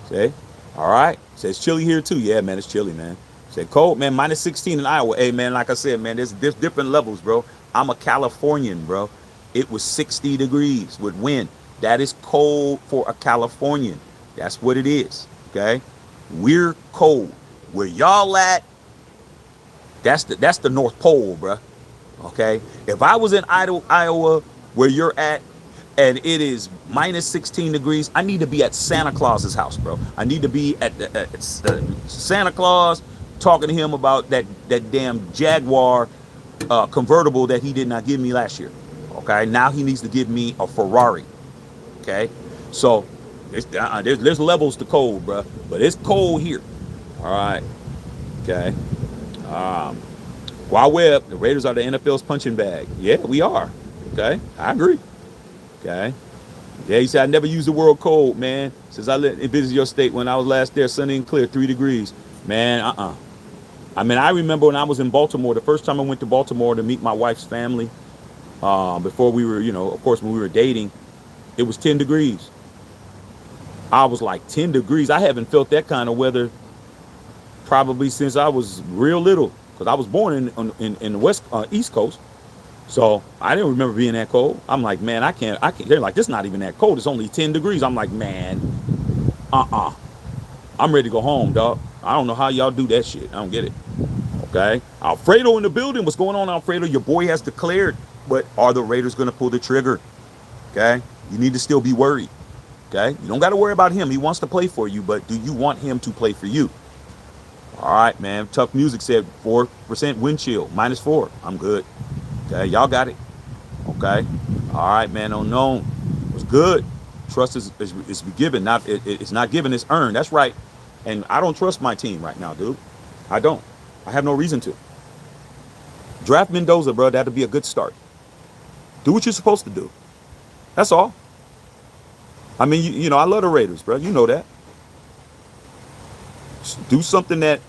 Say, all right. Say, it's chilly here, too. Yeah, man, it's chilly, man. Say, cold, man, minus 16 in Iowa. Hey, man, like I said, man, there's different levels, bro. I'm a Californian, bro. It was 60 degrees with wind. That is cold for a Californian. That's what it is, okay? We're cold. Where y'all at, that's the North Pole, bro, okay? If I was in Iowa, where you're at, and it is minus 16 degrees, I need to be at Santa Claus's house, bro. I need to be at Santa Claus talking to him about that damn Jaguar convertible that he did not give me last year. Okay, now he needs to give me a Ferrari. Okay, so there's levels to cold, bro, but it's cold here. All right, okay. Wild Web, the Raiders are the NFL's punching bag. Yeah, we are. Okay, I agree. Okay. Yeah, he said, I never used the word cold, man. Since I visited your state when I was last there, sunny and clear, 3 degrees. Man, I mean, I remember when I was in Baltimore, the first time I went to Baltimore to meet my wife's family, before we were, of course, when we were dating, it was 10 degrees. I was like, 10 degrees. I haven't felt that kind of weather probably since I was real little, because I was born in the East Coast. So I didn't remember being that cold. I'm like, man, I can't. They're like, this not even that cold. It's only 10 degrees. I'm like, man, I'm ready to go home, dog. I don't know how y'all do that shit. I don't get it. Okay. Alfredo in the building. What's going on, Alfredo? Your boy has declared, but are the Raiders going to pull the trigger? Okay. You need to still be worried. Okay. You don't got to worry about him. He wants to play for you, but do you want him to play for you? All right, man. Tough Music said 4% wind chill, -4. I'm good. Okay, y'all got it. Okay. All right, man. Unknown. It was good. Trust is given. It's not given, it's earned. That's right. And I don't trust my team right now, dude. I don't. I have no reason to. Draft Mendoza, bro. That'll be a good start. Do what you're supposed to do. That's all. I mean, you know, I love the Raiders, bro. You know that. Do something that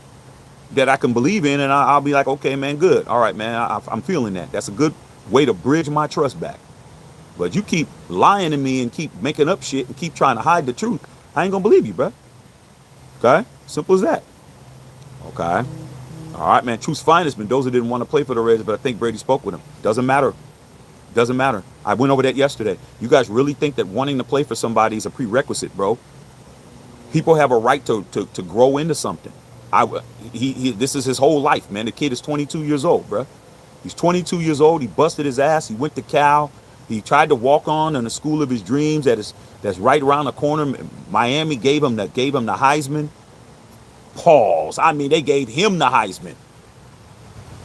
I can believe in, and I'll be like, okay, man, good. All right, man, I'm feeling that. That's a good way to bridge my trust back. But you keep lying to me and keep making up shit and keep trying to hide the truth, I ain't gonna believe you, bro. Okay? Simple as that. Okay? All right, man. Truth's finest. Mendoza didn't want to play for the Raiders, but I think Brady spoke with him. Doesn't matter. Doesn't matter. I went over that yesterday. You guys really think that wanting to play for somebody is a prerequisite, bro? People have a right to grow into something. This is his whole life, man. The kid is 22 years old, bro. He's 22 years old. He busted his ass. He went to Cal. He tried to walk on in the school of his dreams that's right around the corner. Miami gave him the Heisman. Pause. I mean, they gave him the Heisman.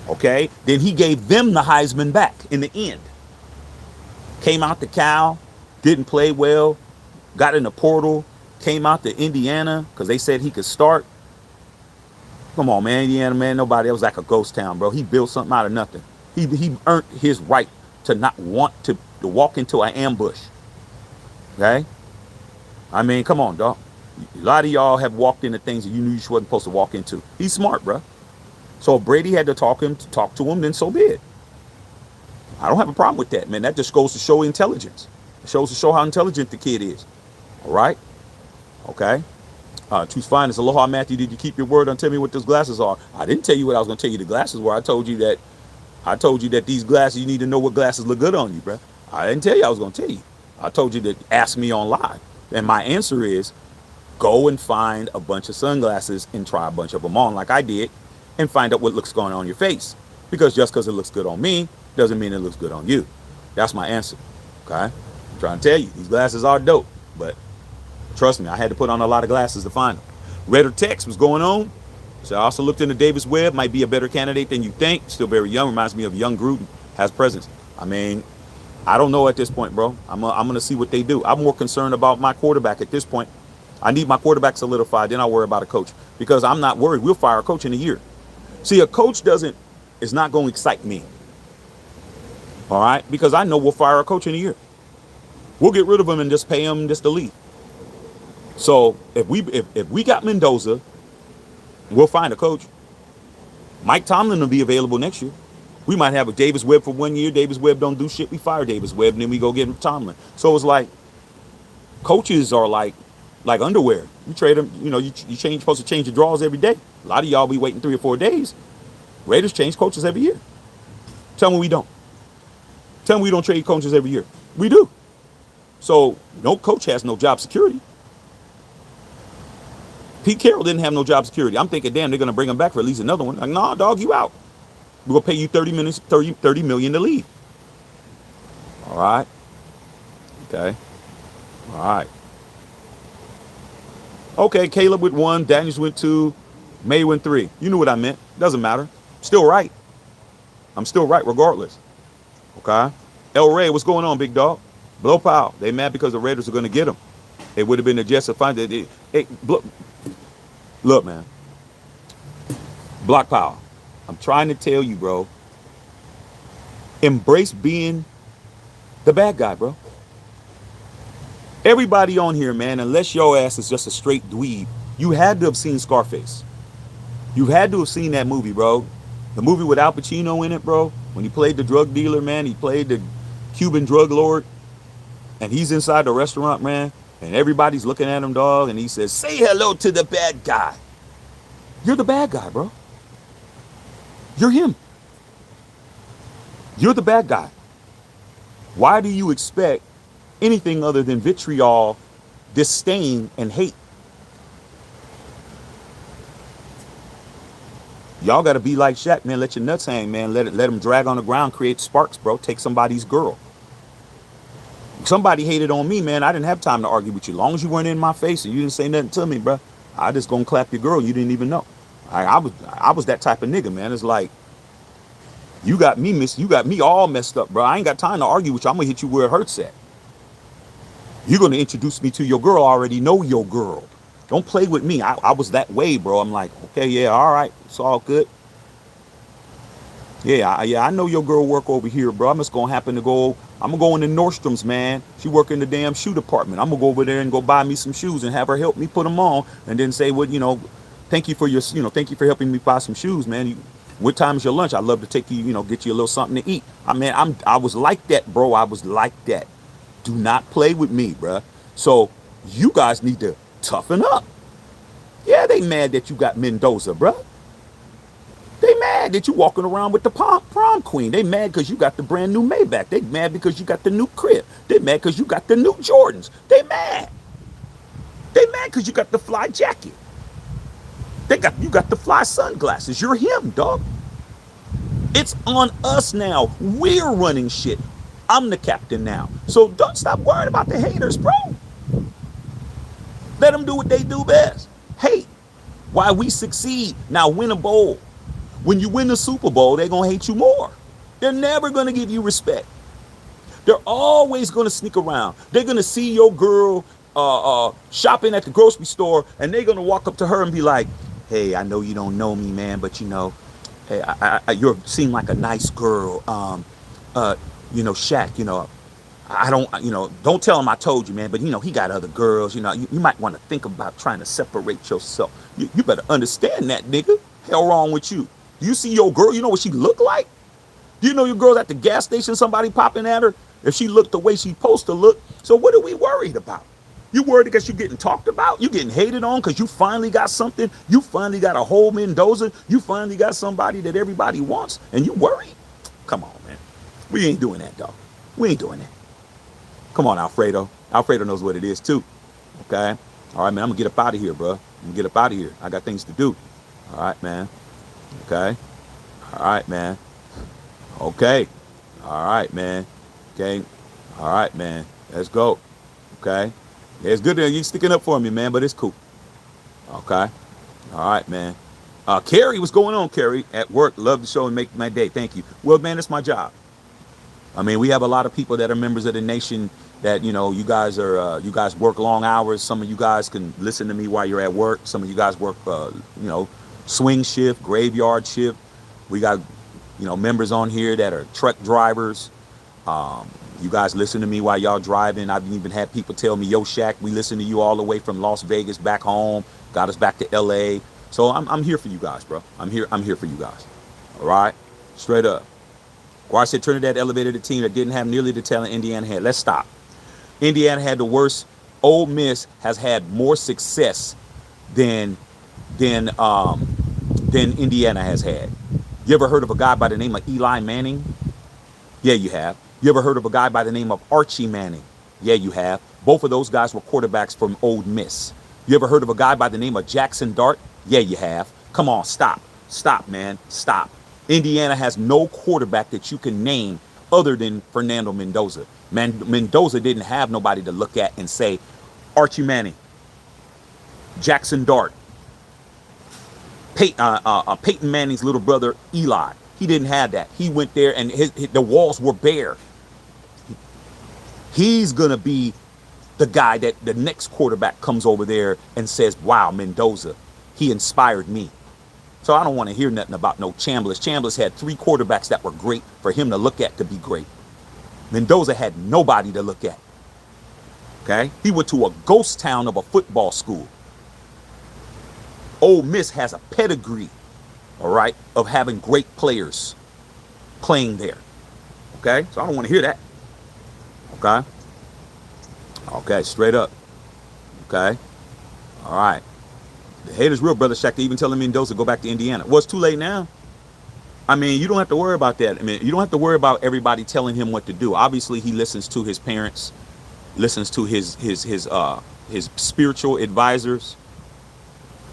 Okay? Then he gave them the Heisman back in the end. Came out to Cal, didn't play well, got in the portal, came out to Indiana because they said he could start. Come on, man. Indiana, man, nobody. It was like a ghost town, bro. He built something out of nothing. He earned his right to not want to walk into an ambush. Okay? I mean, come on, dog. A lot of y'all have walked into things that you knew you wasn't supposed to walk into. He's smart, bro. So if Brady had to talk to him, then so be it. I don't have a problem with that, man. That just goes to show intelligence. It shows to show how intelligent the kid is. All right? Okay? Truth's finest. Aloha, Matthew. Did you keep your word on tell me what those glasses are? I didn't tell you what I was going to tell you the glasses were. I told you that these glasses, you need to know what glasses look good on you, bro. I didn't tell you I was going to tell you. I told you to ask me on live. And my answer is go and find a bunch of sunglasses and try a bunch of them on like I did and find out what looks going on your face. Because just because it looks good on me doesn't mean it looks good on you. That's my answer. Okay? I'm trying to tell you, these glasses are dope. But trust me, I had to put on a lot of glasses to find them. Raider Tex was going on. So I also looked into Davis Webb. Might be a better candidate than you think. Still very young. Reminds me of young Gruden. Has presence. I mean, I don't know at this point, bro. I'm going to see what they do. I'm more concerned about my quarterback at this point. I need my quarterback solidified. Then I'll worry about a coach. Because I'm not worried. We'll fire a coach in a year. See, a coach is not going to excite me. All right? Because I know we'll fire a coach in a year. We'll get rid of him and just pay him just to leave. So if we got Mendoza, we'll find a coach. Mike Tomlin will be available next year. We might have a Davis Webb for 1 year. Davis Webb don't do shit. We fire Davis Webb, and then we go get Tomlin. So it's like coaches are like underwear. You trade them. You know, you supposed to change your drawers every day. A lot of y'all be waiting 3 or 4 days. Raiders change coaches every year. Tell me we don't. Tell me we don't trade coaches every year. We do. So no coach has no job security. Pete Carroll didn't have no job security. I'm thinking, damn, they're going to bring him back for at least another one. Like, nah, dog, you out. We're going to pay you $30 million to leave. All right. Okay. All right. Okay, Caleb went 1, Daniels went 2, May went 3. You knew what I meant. Doesn't matter. Still right. I'm still right regardless. Okay. El Rey, what's going on, big dog? Blow Powell. They mad because the Raiders are going to get him. It would have been the Jets to find it. Look, man. Block Powell. I'm trying to tell you, bro. Embrace being the bad guy, bro. Everybody on here, man, unless your ass is just a straight dweeb, you had to have seen Scarface. You had to have seen that movie, bro. The movie with Al Pacino in it, bro. When he played the drug dealer, man, he played the Cuban drug lord. And he's inside the restaurant, man. And everybody's looking at him, dog. And he says, say hello to the bad guy. You're the bad guy, bro. You're him. You're the bad guy. Why do you expect anything other than vitriol, disdain, and hate? Y'all got to be like Shaq, man. Let your nuts hang, man. Let them drag on the ground, create sparks, bro. Take somebody's girl. Somebody hated on me, man. I didn't have time to argue with you. As long as you weren't in my face and you didn't say nothing to me, bro, I just gonna clap your girl. You didn't even know. I was that type of nigga, man. It's like, you got me all messed up, bro. I ain't got time to argue with you. I'm gonna hit you where it hurts at. You're gonna introduce me to your girl. I already know your girl. Don't play with me. I was that way, bro. I'm like, okay, yeah, all right, it's all good. Yeah, I know your girl work over here, bro. I'm just gonna happen to go. I'm gonna go into Nordstrom's, man. She work in the damn shoe department. I'm gonna go over there and go buy me some shoes and have her help me put them on, and then say, well, thank you for helping me buy some shoes, man. What time is your lunch? I'd love to take you, get you a little something to eat. I was like that, bro. I was like that. Do not play with me, bro. So you guys need to toughen up. Yeah, they mad that you got Mendoza, bro. They mad that you walking around with the prom queen. They mad because you got the brand new Maybach. They mad because you got the new crib. They mad because you got the new Jordans. They mad. They mad because you got the fly jacket. You got the fly sunglasses. You're him, dog. It's on us now. We're running shit. I'm the captain now. So don't stop worrying about the haters, bro. Let them do what they do best. Hate. Why we succeed. Now win a bowl. When you win the Super Bowl, they're going to hate you more. They're never going to give you respect. They're always going to sneak around. They're going to see your girl shopping at the grocery store, and they're going to walk up to her and be like, hey, I know you don't know me, man, but hey, you seem like a nice girl. Shaq, don't tell him I told you, man, but he got other girls. You might want to think about trying to separate yourself. You better understand that, nigga. Hell wrong with you. Do you see your girl? You know what she look like? Do you know your girl at the gas station, somebody popping at her? If she looked the way she's supposed to look. So what are we worried about? You worried because you're getting talked about? You getting hated on because you finally got something? You finally got a whole Mendoza? You finally got somebody that everybody wants? And you worried? Come on, man. We ain't doing that, dog. We ain't doing that. Come on, Alfredo. Alfredo knows what it is, too. Okay? All right, man. I'm going to get up out of here, bro. I'm going to get up out of here. I got things to do. All right, man. Okay. All right, man. Okay. All right, man. Okay. All right, man. Let's go. Okay. Yeah, it's good that you sticking up for me, man, but it's cool. Okay. All right, man. Carrie, what's going on, Carrie? At work, love the show and make my day. Thank you. Well, man, it's my job. I mean, we have a lot of people that are members of the nation that, you guys work long hours. Some of you guys can listen to me while you're at work. Some of you guys work, swing shift, graveyard shift. We got, members on here that are truck drivers. You guys listen to me while y'all driving. I've even had people tell me, yo, Shaq, we listen to you all the way from Las Vegas back home, got us back to LA. So I'm here for you guys, bro. I'm here for you guys. All right? Straight up. Or I said Trinidad elevated a team that didn't have nearly the talent Indiana had. Let's stop. Indiana had the worst. Ole Miss has had more success than Indiana has had. You ever heard of a guy by the name of Eli Manning? Yeah, you have. You ever heard of a guy by the name of Archie Manning? Yeah, you have. Both of those guys were quarterbacks from Ole Miss. You ever heard of a guy by the name of Jackson Dart? Yeah, you have. Come on, stop. Stop, man. Stop. Indiana has no quarterback that you can name other than Fernando Mendoza. Mendoza didn't have nobody to look at and say, Archie Manning, Jackson Dart, Peyton Manning's little brother, Eli. He didn't have that. He went there and the walls were bare. He's going to be the guy that the next quarterback comes over there and says, wow, Mendoza, he inspired me. So I don't want to hear nothing about no Chambliss. Chambliss had 3 quarterbacks that were great for him to look at to be great. Mendoza had nobody to look at. Okay? He went to a ghost town of a football school. Ole Miss has a pedigree, all right, of having great players playing there. Okay? So I don't want to hear that. Okay? Okay, straight up. Okay? All right. The hate is real, brother Shaq. They even telling Mendoza to go back to Indiana. Well, it's too late now. I mean, you don't have to worry about that. I mean, you don't have to worry about everybody telling him what to do. Obviously, he listens to his parents, listens to his spiritual advisors,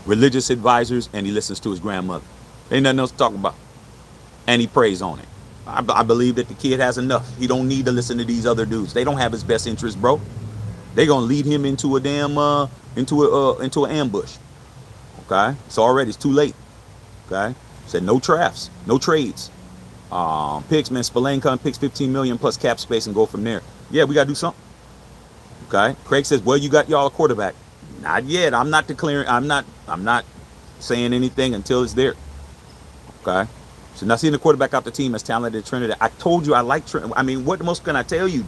religious advisors, and he listens to his grandmother. Ain't nothing else to talk about. And he prays on it. I believe that the kid has enough. He don't need to listen to these other dudes. They don't have his best interest, bro. They gonna lead him into a damn into an ambush. Okay, it's too late. Okay, said no drafts, no trades. Picks, man. Spillane picks 15 million plus cap space and go from there. Yeah, we gotta do something. Okay, Craig says, well, you got y'all a quarterback. Not yet. I'm not declaring. I'm not saying anything until it's there. Okay. So now seeing the quarterback out the team as talented Trinidad. I told you I like Trinidad. I mean, what most can I tell you?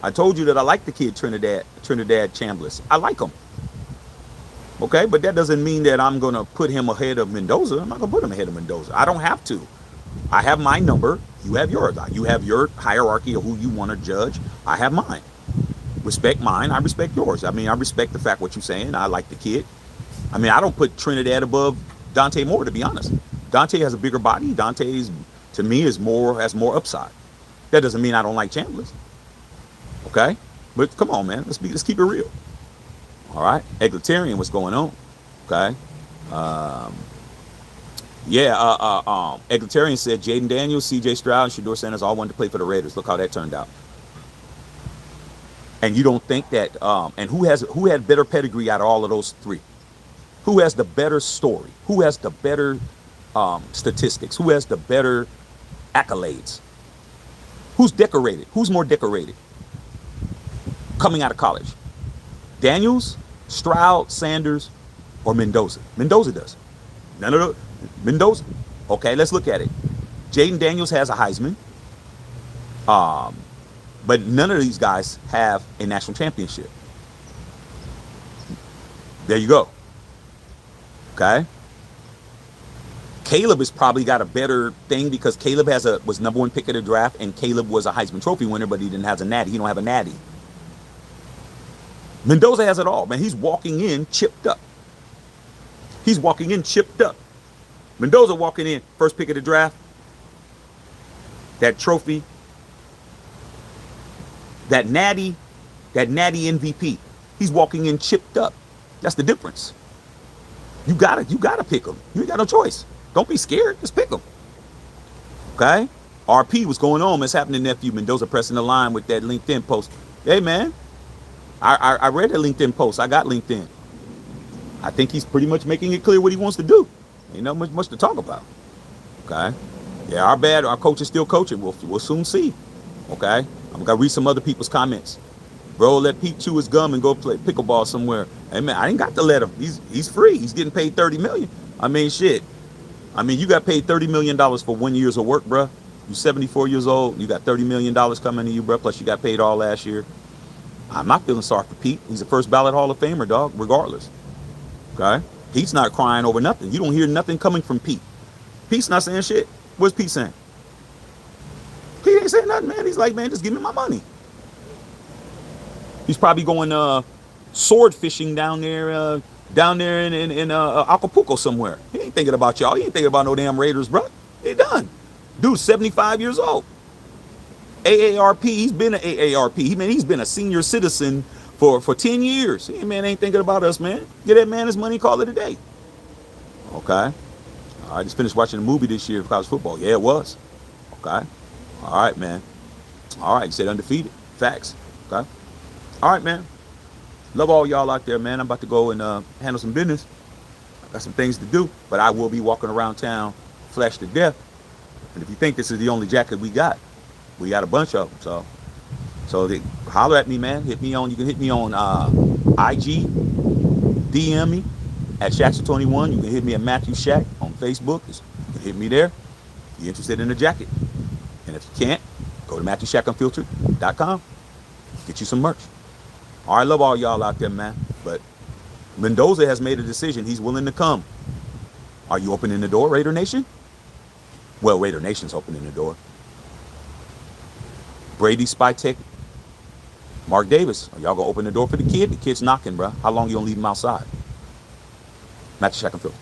I told you that I like the kid Trinidad Chambliss. I like him. Okay, but that doesn't mean that I'm going to put him ahead of Mendoza. I'm not going to put him ahead of Mendoza. I don't have to. I have my number. You have yours. You have your hierarchy of who you want to judge. I have mine. Respect mine. I respect yours. I mean, I respect the fact what you're saying. I like the kid. I mean, I don't put Trinidad above Dante Moore, to be honest. Dante has a bigger body. Dante's, to me, has more upside. That doesn't mean I don't like Chambliss. Okay? But come on, man. Let's keep it real. All right? Egalitarian, what's going on? Okay? Egalitarian said Jaden Daniels, C.J. Stroud, and Shedeur Sanders all wanted to play for the Raiders. Look how that turned out. And you don't think that, and who had better pedigree out of all of those 3? Who has the better story? Who has the better statistics? Who has the better accolades? Who's decorated? Who's more decorated coming out of college? Daniels, Stroud, Sanders, or Mendoza? Mendoza does. None of the Mendoza. Okay, let's look at it. Jaden Daniels has a Heisman. But none of these guys have a national championship. There you go. Okay. Caleb has probably got a better thing because Caleb was number 1 pick of the draft, and Caleb was a Heisman Trophy winner, but he didn't have a natty. He don't have a natty. Mendoza has it all, man. He's walking in chipped up. Mendoza walking in, first pick of the draft. That trophy. That natty MVP. He's walking in chipped up. That's the difference. You gotta pick him. You ain't got no choice. Don't be scared. Just pick him. Okay? RP, what's going on? What's happening, nephew? Mendoza pressing the line with that LinkedIn post. Hey, man, I read that LinkedIn post. I got LinkedIn. I think he's pretty much making it clear what he wants to do. Ain't not much to talk about. Okay. Yeah, our bad. Our coach is still coaching. We'll soon see. Okay. I'm gonna read some other people's comments. Bro, let Pete chew his gum and go play pickleball somewhere. Hey man, I ain't got to let him. He's free. He's getting paid $30 million. I mean, shit. I mean, you got paid $30 million for 1 year's of work, bro. You 74 years old. You got $30 million coming to you, bro. Plus you got paid all last year. I'm not feeling sorry for Pete. He's a first ballot Hall of Famer, dog, regardless. Okay? Pete's not crying over nothing. You don't hear nothing coming from Pete. Pete's not saying shit. What's Pete saying? Pete ain't saying nothing, man. He's like, man, just give me my money. He's probably going sword fishing down there in Acapulco somewhere. He ain't thinking about y'all. He ain't thinking about no damn Raiders, bro. He done. Dude's 75 years old. AARP, he's been an AARP. He's been a senior citizen for 10 years. He, man, ain't thinking about us, man. Get that man his money, call it a day. Okay. I just finished watching a movie this year for college football. Yeah, it was. Okay. All right, man. All right, you said undefeated. Facts. Okay. All right, man. Love all y'all out there, man. I'm about to go and handle some business. I got some things to do, but I will be walking around town flesh to death. And if you think this is the only jacket we got a bunch of them. So holler at me, man. Hit me on. You can hit me on IG, DM me at Shaxer21. You can hit me at Matthew Shack on Facebook. You can hit me there. If you're interested in a jacket. And if you can't, go to MatthewShackUnfiltered.com. Get you some merch. All right, love all y'all out there, man. But Mendoza has made a decision. He's willing to come. Are you opening the door, Raider Nation? Well, Raider Nation's opening the door. Brady, Spy Tech, Mark Davis. Are y'all gonna open the door for the kid? The kid's knocking, bro. How long you gonna leave him outside? Matthew Shack and Phil.